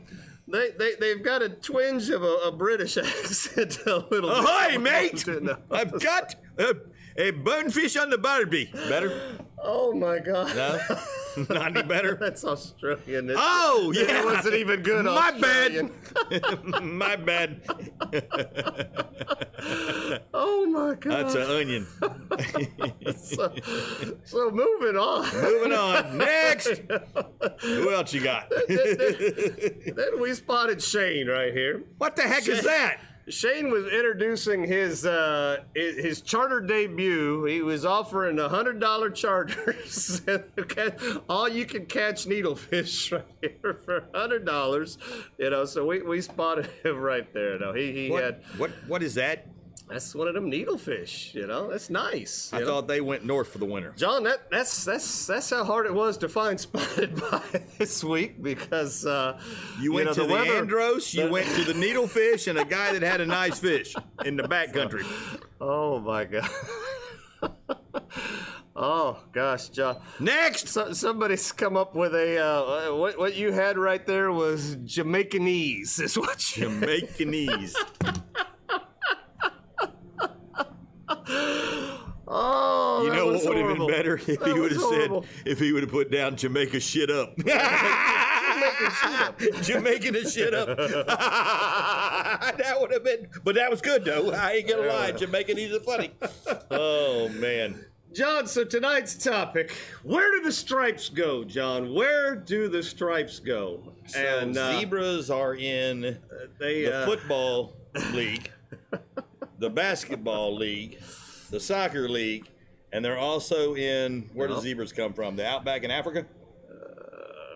They've got a twinge of a British accent a little bit. Ahoy, mate! No. I've got a bonefish on the barbie. Better? Oh my God. No? Not any better? That's Australian. Oh, yeah. It wasn't even good My Australian. bad. My bad. Oh my God. That's an onion. So moving on. Moving on. Next. Who else you got? Then we spotted Shane right here. What the heck is that? Shane was introducing his charter debut. He was offering $100 charters. All you can catch needlefish right here for $100. You know, so we spotted him right there. No, he had. What is that? That's one of them needlefish. You know, that's nice. I thought they went north for the winter. John, that's how hard it was to find spotted by this week because You went to the weather, Andros, you went to the needlefish, and a guy that had a nice fish in the backcountry. Oh my God. Oh gosh, John. Next. Somebody's come up with a what you had right there was Jamaicanese. Is what you Jamaicanese. Oh, You know what would have been horrible. better if That he would was have horrible. said, if he would have put down Jamaica shit up. Jamaican the shit up. That would have been, but that was good though. I ain't gonna lie, Jamaicanese is funny. Oh man. John, so tonight's topic, where do the stripes go, John? Where do the stripes go? And zebras are in the football league, the basketball league, the soccer league, and they're also in, where do zebras come from? The outback in Africa?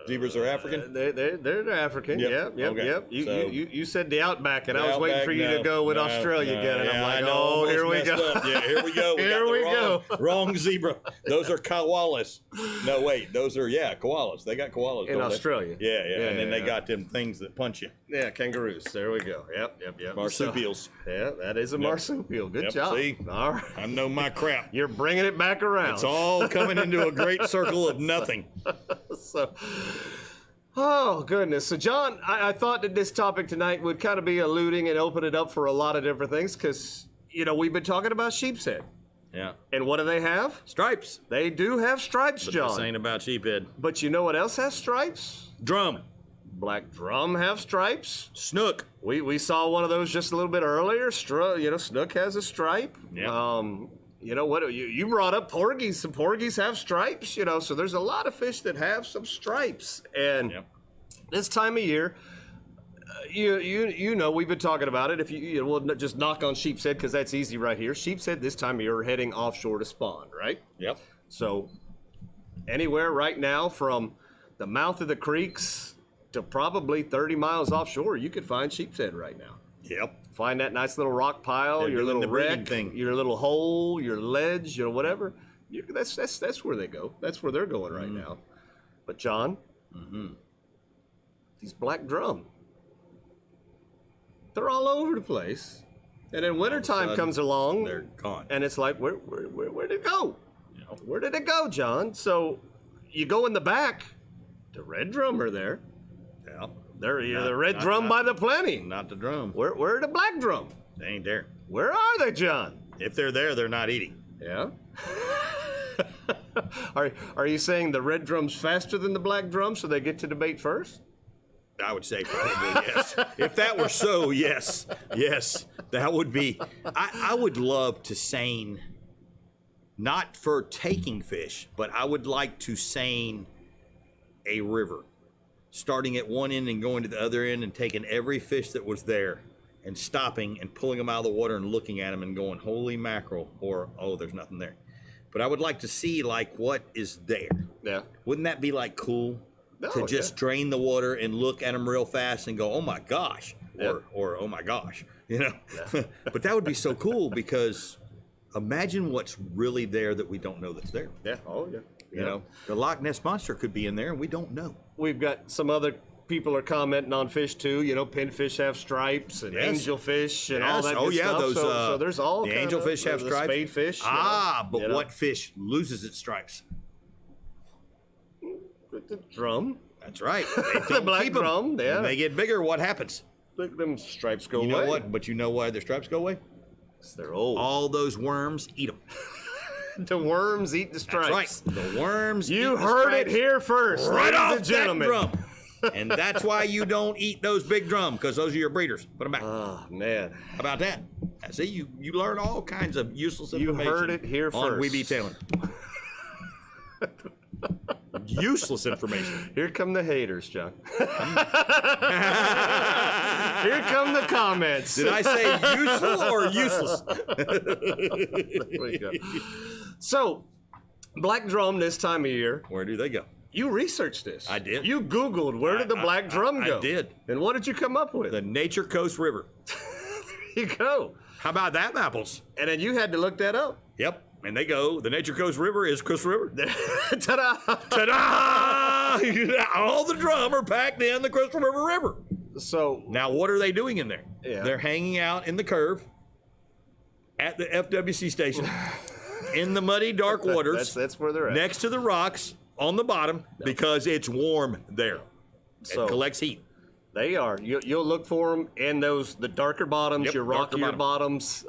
Zebras are African? They're African. Yep. Yep. Okay. You said the outback, and I was The waiting for you outback, to go with Australia again, and I'm I like, know, oh, almost here we messed go. up. Yeah, here we go. Here we go. Wrong zebra. Those are koalas. No, wait. Those are, koalas. They got koalas. In don't they? Australia. Yeah. And then they yeah. got them things that punch you. Yeah, kangaroos. There we go. Yep. Marsupials. So, yeah, that is a marsupial. Good Yep, job. see? All right. I know my crap. You're bringing it back around. It's all coming into a great circle of nothing. So, oh, goodness. So, John, I thought that this topic tonight would kind of be alluding and open it up for a lot of different things because, we've been talking about sheepshead. Yeah. And what do they have? Stripes. They do have stripes, But John. this ain't about sheephead. But you know what else has stripes? Drum. Black drum have stripes. Snook. We saw one of those just a little bit earlier. Snook has a stripe. Yeah. What you brought up porgies. Some porgies have stripes. So there's a lot of fish that have some stripes. And this time of year, we've been talking about it. If we'll just knock on sheep's head because that's easy right here. Sheep's head this time of year are heading offshore to spawn, right? Yep. So anywhere right now from the mouth of the creeks to probably 30 miles offshore, you could find sheep's head right now. Yep. Find that nice little rock pile, They're your doing little the breeding wreck, thing. your little hole, your ledge, whatever. That's where they go. That's where they're going right now. But John, these black drum, they're all over the place. And then wintertime comes along, They're gone. and it's like, where did it go? Where did it go, John? So you go in the back, the red drum are there. Yeah. The red drum by the plenty. Not the drum. Where are the black drum? They ain't there. Where are they, John? If they're there, they're not eating. Yeah. Are you saying the red drum's faster than the black drum, so they get to the bait first? I would say probably yes. If that were so, yes, that would be. I would love to seine, not for taking fish, but I would like to seine a river, starting at one end and going to the other end and taking every fish that was there and stopping and pulling them out of the water and looking at them and going, holy mackerel, or, oh, there's nothing there. But I would like to see, like, what is there. Yeah. Wouldn't that be, like, cool? No, To just drain the water and look at them real fast and go, oh, my gosh, or oh my gosh, you know. But that would be so cool because imagine what's really there that we don't know that's there. Yeah. Oh yeah. You know, the Loch Ness Monster could be in there and we don't know. We've got some other people are commenting on fish too. You know, pinfish have stripes and angelfish and all that good stuff. Those, so there's all the kind angelfish have the stripes. Spadefish. But what fish loses its stripes? The drum. That's right. The black drum. Yeah. When they get bigger, what happens? Them stripes go away. You know what? But you know why their stripes go away? They're old. All those worms eat them. The worms eat the stripes. That's right. The worms. You heard it here first, right ladies off and gentlemen. That drum. And that's why you don't eat those big drum, because those are your breeders. Put them back. Oh man. How about that? See, you learn all kinds of useless information. You heard it here on first. We Be Tailin. Useless information. Here come the haters, John. Here come the comments. Did I say useful or useless? There we go. So, black drum this time of year. Where do they go? You researched this. I did. You Googled where did the black drum go? I did. And what did you come up with? The Nature Coast River. There you go. How about that, Apples? And then you had to look that up. Yep. And they go, the Nature Coast River is Coast River. Ta-da! Ta-da! All the drum are packed in the Crystal River. So now what are they doing in there? Yeah. They're hanging out in the curve at the FWC station in the muddy, dark waters. That's where they're at. Next to the rocks on the bottom because it's warm there. So it collects heat. They are. You'll look for them in the darker bottoms, your rockier bottoms.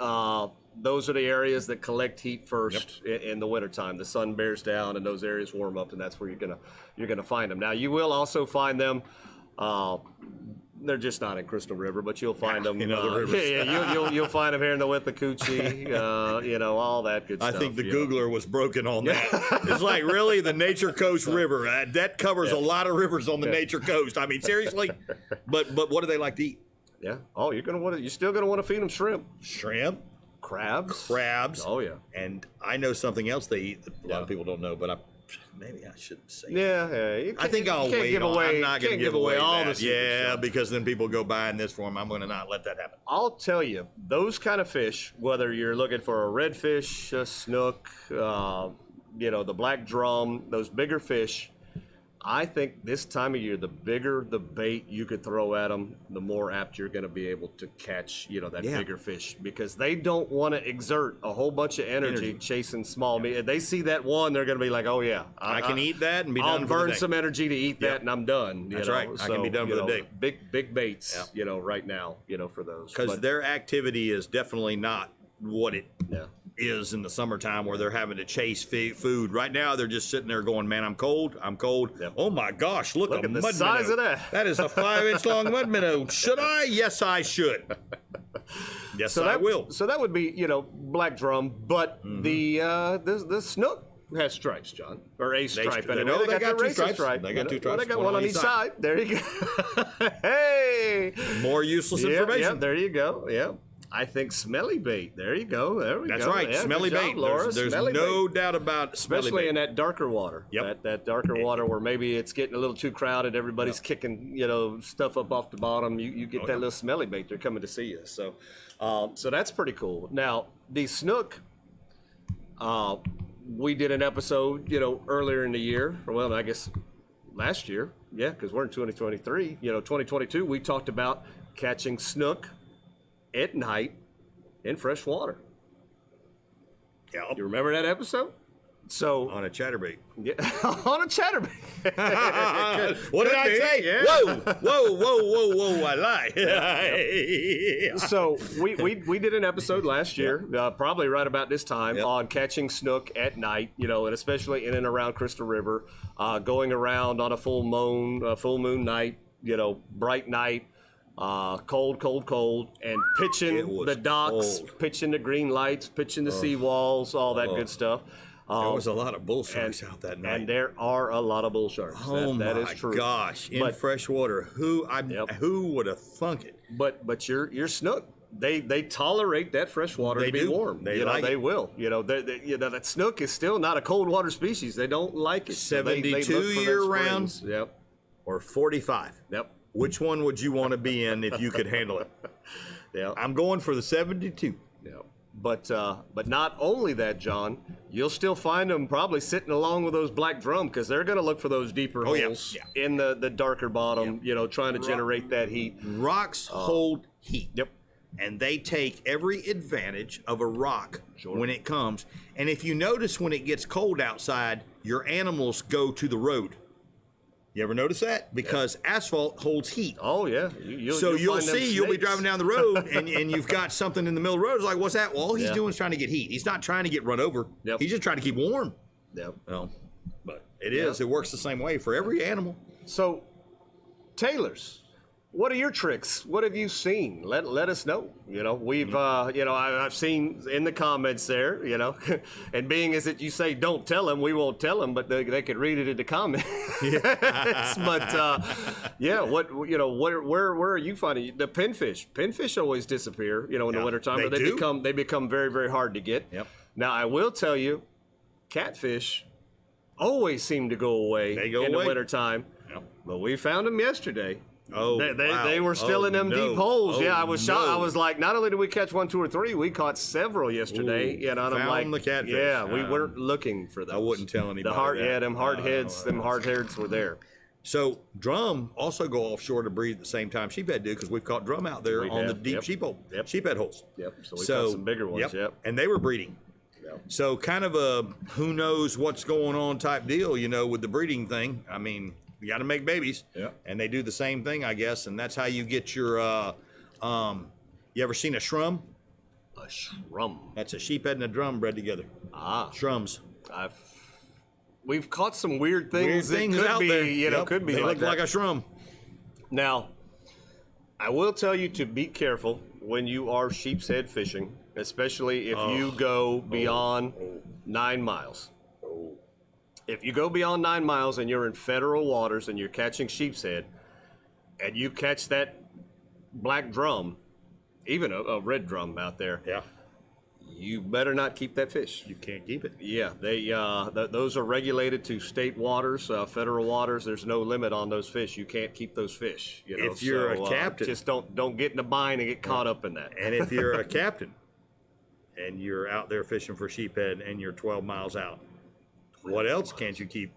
Those are the areas that collect heat first in the wintertime. The sun bears down and those areas warm up, and that's where you're gonna find them. Now you will also find them. They're just not in Crystal River, but you'll find them in other rivers. you'll find them here in the Withlacoochee, all that good stuff. I think the Googler was broken on that. It's like, really, the Nature Coast River. That covers a lot of rivers on the Nature Coast. I mean, seriously. But what do they like to eat? Yeah. Oh, you're still gonna want to feed them shrimp. Shrimp. Crabs. Oh yeah. And I know something else they eat that a lot of people don't know, but maybe I shouldn't say. Yeah. I think I'll wait. I'm not going to give away all that. the stuff. Because then people go buying this for them. I'm going to not let that happen. I'll tell you, those kind of fish, whether you're looking for a redfish, a snook, the black drum, those bigger fish, I think this time of year, the bigger the bait you could throw at them, the more apt you're going to be able to catch, that bigger fish, because they don't want to exert a whole bunch of energy chasing small meat. If they see that one, they're going to be like, oh yeah, I can eat that and be done I'll for burn the day. some energy to eat that and I'm done. That's right. I can be done for the day. Big baits, right now, for those. Because their activity is definitely not what it is in the summertime where they're having to chase food. Right now, they're just sitting there going, man, I'm cold. Yep. Oh my gosh, look at the size of that. That is a 5-inch long mud minnow. Should I? Yes, I should. Yes, I will. So that would be, black drum, but the snook has stripes, John, or a stripe. They got two stripes. They got two stripes. Well, they got one on each side. There you go. Hey, more useless information. Yeah, there you go. Yeah. I think smelly bait. There you go. That's right. Yeah, smelly bait. Laura. There's no doubt about smelly especially bait. in that darker water. Yep. That darker water where maybe it's getting a little too crowded. Everybody's kicking, stuff up off the bottom. You get that little smelly bait. They're coming to see you. So that's pretty cool. Now the snook. We did an episode, earlier in the year. Well, I guess last year. Yeah, because we're in 2023. 2022. We talked about catching snook at night in fresh water. Yeah. You remember that episode? So on a chatterbait. Yeah, on a chatterbait. What did I say? Yeah. Whoa! I lied. So we did an episode last year, probably right about this time, on catching snook at night. And especially in and around Crystal River, going around on a full moon night. Bright night. Cold, and pitching the docks, pitching the green lights, pitching the seawalls, all that good stuff. There was a lot of bull sharks out that night. And there are a lot of bull sharks. That is true. Gosh, in fresh water. Who would have thunk it? But your snook, they tolerate that fresh water to be warm. They will. That snook is still not a cold water species. They don't like it. 72 year round. Yep. Or 45. Yep. Which one would you want to be in if you could handle it? Yeah. I'm going for the 72. Yeah. But not only that, John, you'll still find them probably sitting along with those black drum because they're going to look for those deeper holes in the darker bottom, trying to generate that heat. Rocks hold heat. Yep. And they take every advantage of a rock when it comes. And if you notice when it gets cold outside, your animals go to the road. You ever notice that? Because asphalt holds heat. Oh, yeah. You'll see, you'll be driving down the road and you've got something in the middle of the road. It's like, what's that? Well, all he's doing is trying to get heat. He's not trying to get run over. Yep. He's just trying to keep warm. Yep. Well, but it is. It works the same way for every animal. So, tailors, what are your tricks? What have you seen? Let us know. We've I've seen in the comments there. And being as that you say don't tell them, we won't tell them, but they could read it in the comments. But where are you finding the pinfish? Pinfish always disappear. In the wintertime. They become very, very hard to get. Yep. Now I will tell you, catfish always seem to go away in the wintertime. Yep. But we found them yesterday. Oh, they were still in them deep holes. I was shocked. I was like, not only did we catch 1, 2, or 3, we caught several yesterday. And I'm like, the catfish. Yeah, we weren't looking for those. I wouldn't tell anybody. Them hard heads were there. So drum also go offshore to breed at the same time sheephead do because we've caught drum out there on the deep sheephead holes. Yep. So we caught some bigger ones. Yep. And they were breeding. Yep. So kind of a who knows what's going on type deal, with the breeding thing. I mean. You got to make babies, and they do the same thing, I guess, and that's how you get your. You ever seen a shrum? A shrum. That's a sheephead and a drum bred together. Ah, shrums. We've caught some weird things. Could out be, there. Could be. They like look like a shrum. Now, I will tell you to be careful when you are sheep's head fishing, especially if you go beyond 9 miles. If you go beyond 9 miles and you're in federal waters and you're catching sheep's head and you catch that black drum, even a red drum out there, you better not keep that fish. You can't keep it. Yeah, those are regulated to state waters, federal waters. There's no limit on those fish. You can't keep those fish. If you're a captain, just don't get in a bind and get caught up in that. And if you're a captain and you're out there fishing for sheephead and you're 12 miles out. What else can't you keep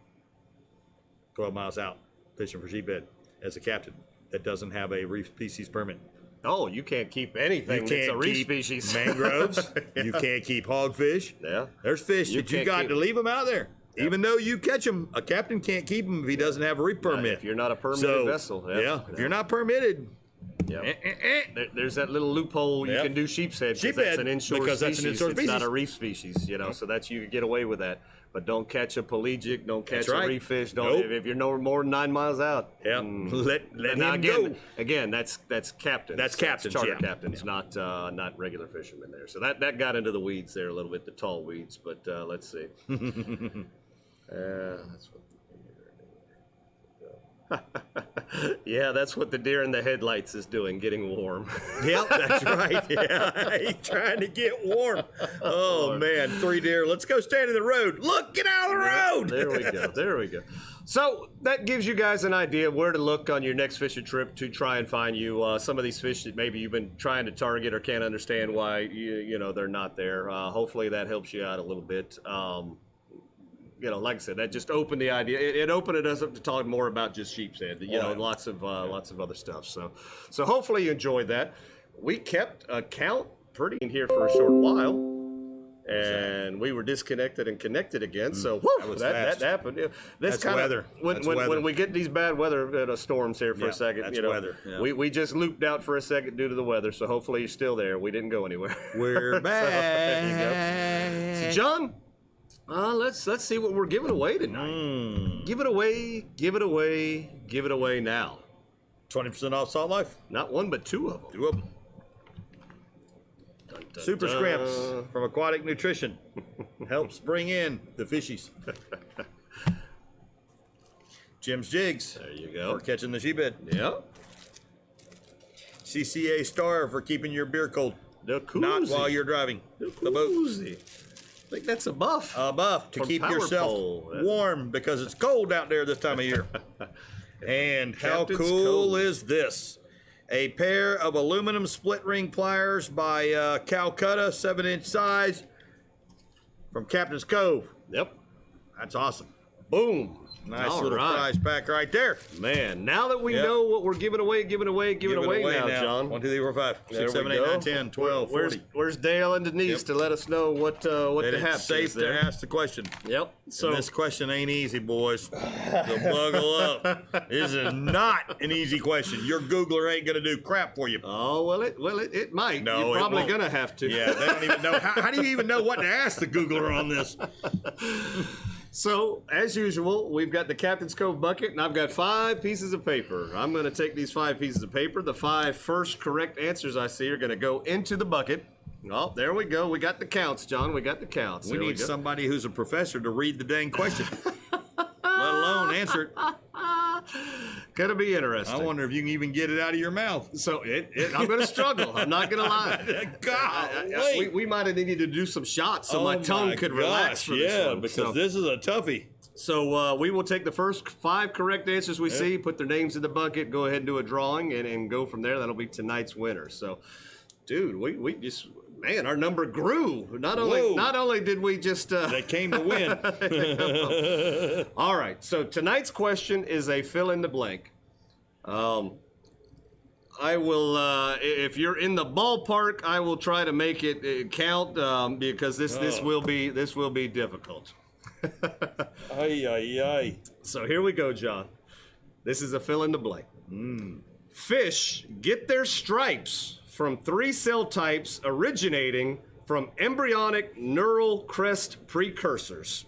12 miles out fishing for sheephead as a captain that doesn't have a reef species permit? Oh, you can't keep anything that's a reef species. Mangroves. You can't keep hogfish. Yeah. There's fish that you got to leave them out there. Yep. Even though you catch them, a captain can't keep them if he doesn't have a reef permit. If you're not a permitted vessel. If you're not permitted. There's that little loophole you can do sheep's head because that's an inshore species. It's not a reef species, so that's you can get away with that. But don't catch a pelagic, don't catch a reef fish. If you're no more than 9 miles out. Yeah, let him go. Again, that's captains. That's captains, charter captains, not regular fishermen there. So that got into the weeds there a little bit, the tall weeds. But let's see. That's what. Yeah, that's what the deer in the headlights is doing, getting warm. Yep, that's right. Yeah, he's trying to get warm. Oh, man, 3 deer. Let's go stand in the road. Look, get out of the road. There we go. So that gives you guys an idea of where to look on your next fishing trip to try and find you some of these fish that maybe you've been trying to target or can't understand why they're not there. Hopefully that helps you out a little bit. Like I said, that just opened the idea. It opened us up to talk more about just sheep's head. Lots of other stuff. So hopefully you enjoyed that. We kept a count pretty in here for a short while, and we were disconnected and connected again. So that happened. That's weather. When we get these bad weather storms here for a second, that's weather. Yeah. We just looped out for a second due to the weather. So hopefully you're still there. We didn't go anywhere. We're back. There you go. So John. Let's see what we're giving away tonight. Give it away now. 20% off Salt Life. Not one, but 2 of them. 2 of them. Dun, dun, Super Scrimps from Aquatic Nutrition helps bring in the fishies. Jim's Jigs. There you go. For catching the sheephead. Yep. CCA Star for keeping your beer cold. The koozie. Not while you're driving the boat. I think that's a buff. A buff to keep yourself warm because it's cold out there this time of year. And how Captain's cool Cove. is this? A pair of aluminum split ring pliers by Calcutta, 7-inch size, from Captain's Cove. Yep. That's awesome. Boom. Nice All little right. prize pack right there. Man, now that we Yep. know what we're giving away Give it away now, John. 1, 2, 3, 4, 5, There 6, we 7, 8, go. 9, 10, 12, 40. Where's Dale and Denise Yep. to let us know what And the hap it's safe is there? to ask the question. Yep. So And this question ain't easy, boys. So buckle up. This is not an easy question. Your Googler ain't gonna do crap for you. oh well, it might. No, You're it probably won't. gonna have to. Yeah, they don't even know. How do you even know what to ask the Googler on this? So, as usual, we've got the Captain's Cove bucket, and I've got 5 pieces of paper. I'm going to take these 5 pieces of paper. The 5 first correct answers I see are going to go into the bucket. Oh, there we go. We got the counts, John. We got the counts. We There need go. somebody who's a professor to read the dang question, let alone answer it. Gonna be interesting. I wonder if you can even get it out of your mouth. So I'm going to struggle. I'm not going to lie. God, We might have needed to do some shots so my tongue could relax for this one. because So- this is a toughie. So we will take the first 5 correct answers we see, put their names in the bucket, go ahead and do a drawing, and go from there. That'll be tonight's winner. So, dude, we just, man, our number grew. Not only did we just They came to win. all right. So tonight's question is a fill in the blank. I will, if you're in the ballpark, I will try to make it count because this will be difficult. Ay, ay, ay. So here we go, John. This is a fill in the blank. Fish get their stripes from 3 cell types originating from embryonic neural crest precursors.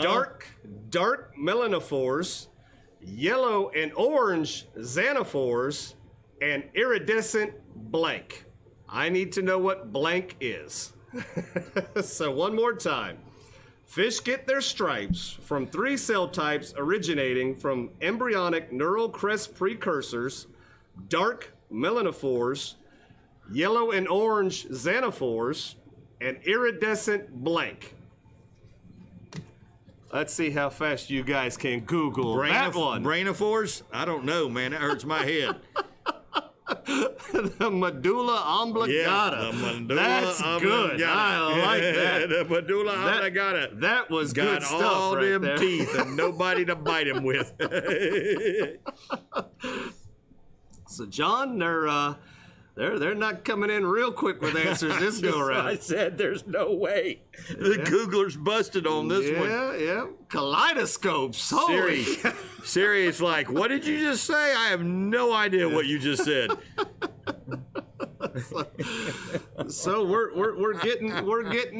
Dark melanophores, yellow and orange xanophores, and iridescent blank. I need to know what blank is. So one more time. Fish get their stripes from 3 cell types originating from embryonic neural crest precursors, dark melanophores, yellow and orange xanophores, and iridescent blank. Let's see how fast you guys can Google that one. Brainophores? I don't know, man. That hurts my head. The medulla oblongata. the medulla That's good. oblongata. I like that. The medulla oblongata. That was good Got stuff all right them there. teeth and nobody to bite them with. So, John, they're not coming in real quick with answers this go I around. said there's no way. The Googler's busted on this one. Yeah. Kaleidoscopes. Holy. Siri's like, what did you just say? I have no idea what you just said. So we're getting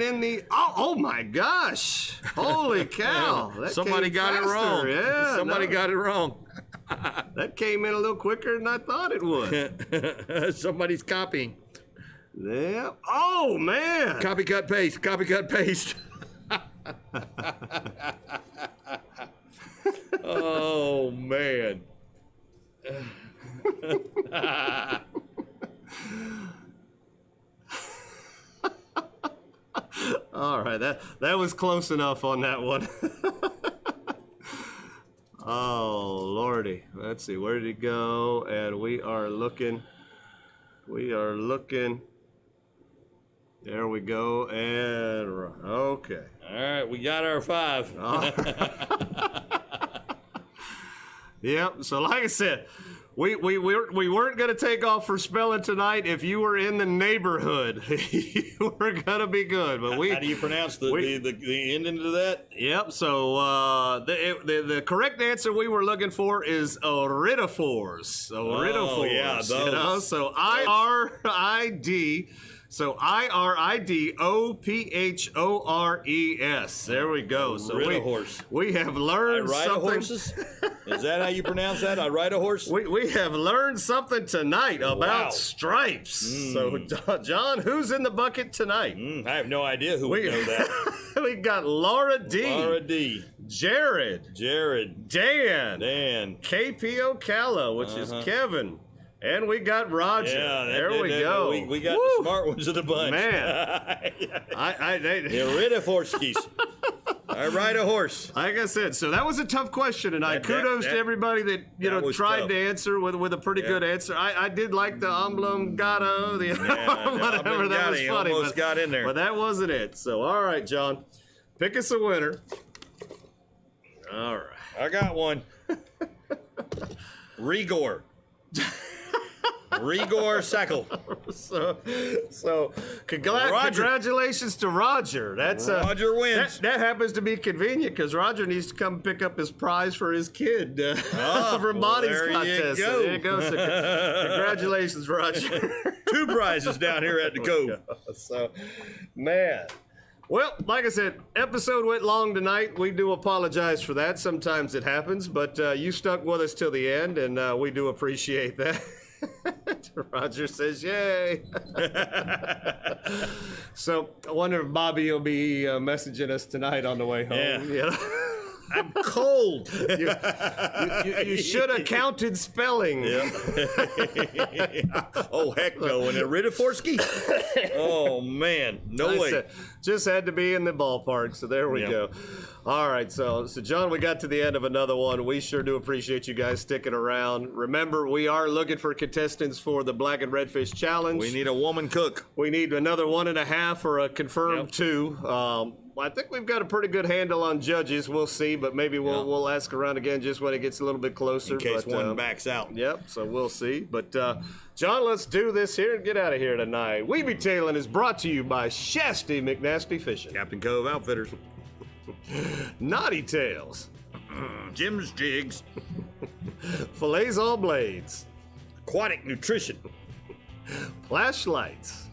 in the oh my gosh. Holy cow. That Somebody came got it faster. wrong. Yeah. Somebody got it wrong. That came in a little quicker than I thought it would. Somebody's copying. Yeah. Oh man. Copycat paste. Copycat paste. Oh man. All right, that was close enough on that one. Oh lordy. Let's see, where did he go? And we are looking. There we go. And okay. All right, we got our 5. Yep. So like I said, we weren't going to take off for spelling tonight. If you were in the neighborhood, you were going to be good. But How do you pronounce the ending to that? Yep. So the correct answer we were looking for is iridophores. Iridophores. yeah, You those. know? So IRID. So IRIDOPHORES. There we go. So Iridahorse. we have learned something. Horses? Is that how you pronounce that? I ride a horse? We have learned something tonight about Wow. stripes. So, John, who's in the bucket tonight? I have no idea who would know that. We got Laura D. Laura D. Jared. Dan. KP Ocala, which is Kevin. And we got Roger. Yeah, there we go. We got Woo! the smart ones of the bunch. Man. Iridophorskis. I ride a horse. Like I said, so that was a tough question tonight. Kudos to everybody that tried tough. to answer with a pretty good answer. I did like the oblongata, whatever. That was funny. Almost got in there. But that wasn't it. So, all right, John. Pick us a winner. All right. I got one. Rigor. Rigor Sackle. So congratulations to Roger. That's Roger wins. That happens to be convenient because Roger needs to come pick up his prize for his kid from Bonnie's there contest. you go. So there you go. So congratulations, Roger. 2 prizes down here at the Cove. So, man. Well, like I said, episode went long tonight. We do apologize for that. Sometimes it happens, but you stuck with us till the end, and we do appreciate that. Roger says, yay. So I wonder if Bobby will be messaging us tonight on the way home. Yeah. You know? I'm cold. You should have counted spelling. Yeah. Oh, heck no. And Ridiforsky? Oh, man. No way. Just had to be in the ballpark, so there we go. All right, so John, we got to the end of another one. We sure do appreciate you guys sticking around. Remember, we are looking for contestants for the Black and Redfish Challenge. We need a woman cook. We need another 1.5 or a confirmed 2. I think we've got a pretty good handle on judges. We'll see, but maybe we'll ask around again just when it gets a little bit closer. In case one backs out. Yep, so we'll see. But, John, let's do this here and get out of here tonight. We Be Tailin' is brought to you by Shasty McNasty Fishing, Captain Cove Outfitters. Knotty Tails, Jim's Jigs. Filletzall Blades, Aquatic Nutrition. Plash Lights,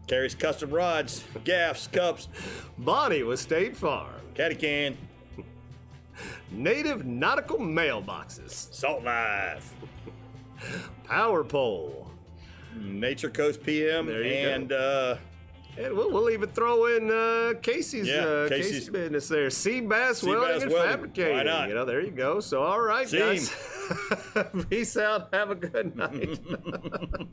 Carrie's Custom Rods, Gaffs, Cups. Bonnie with State Farm, Caddycan. Native Nautical Mailboxes, Salt Life. Power Pole, Nature Coast PM. There you and go. And we'll even throw in Casey's business there. Sea Bass Welding and Fabricating. Why not? You know, there you go. So, all right, See guys. Peace out. Have a good night.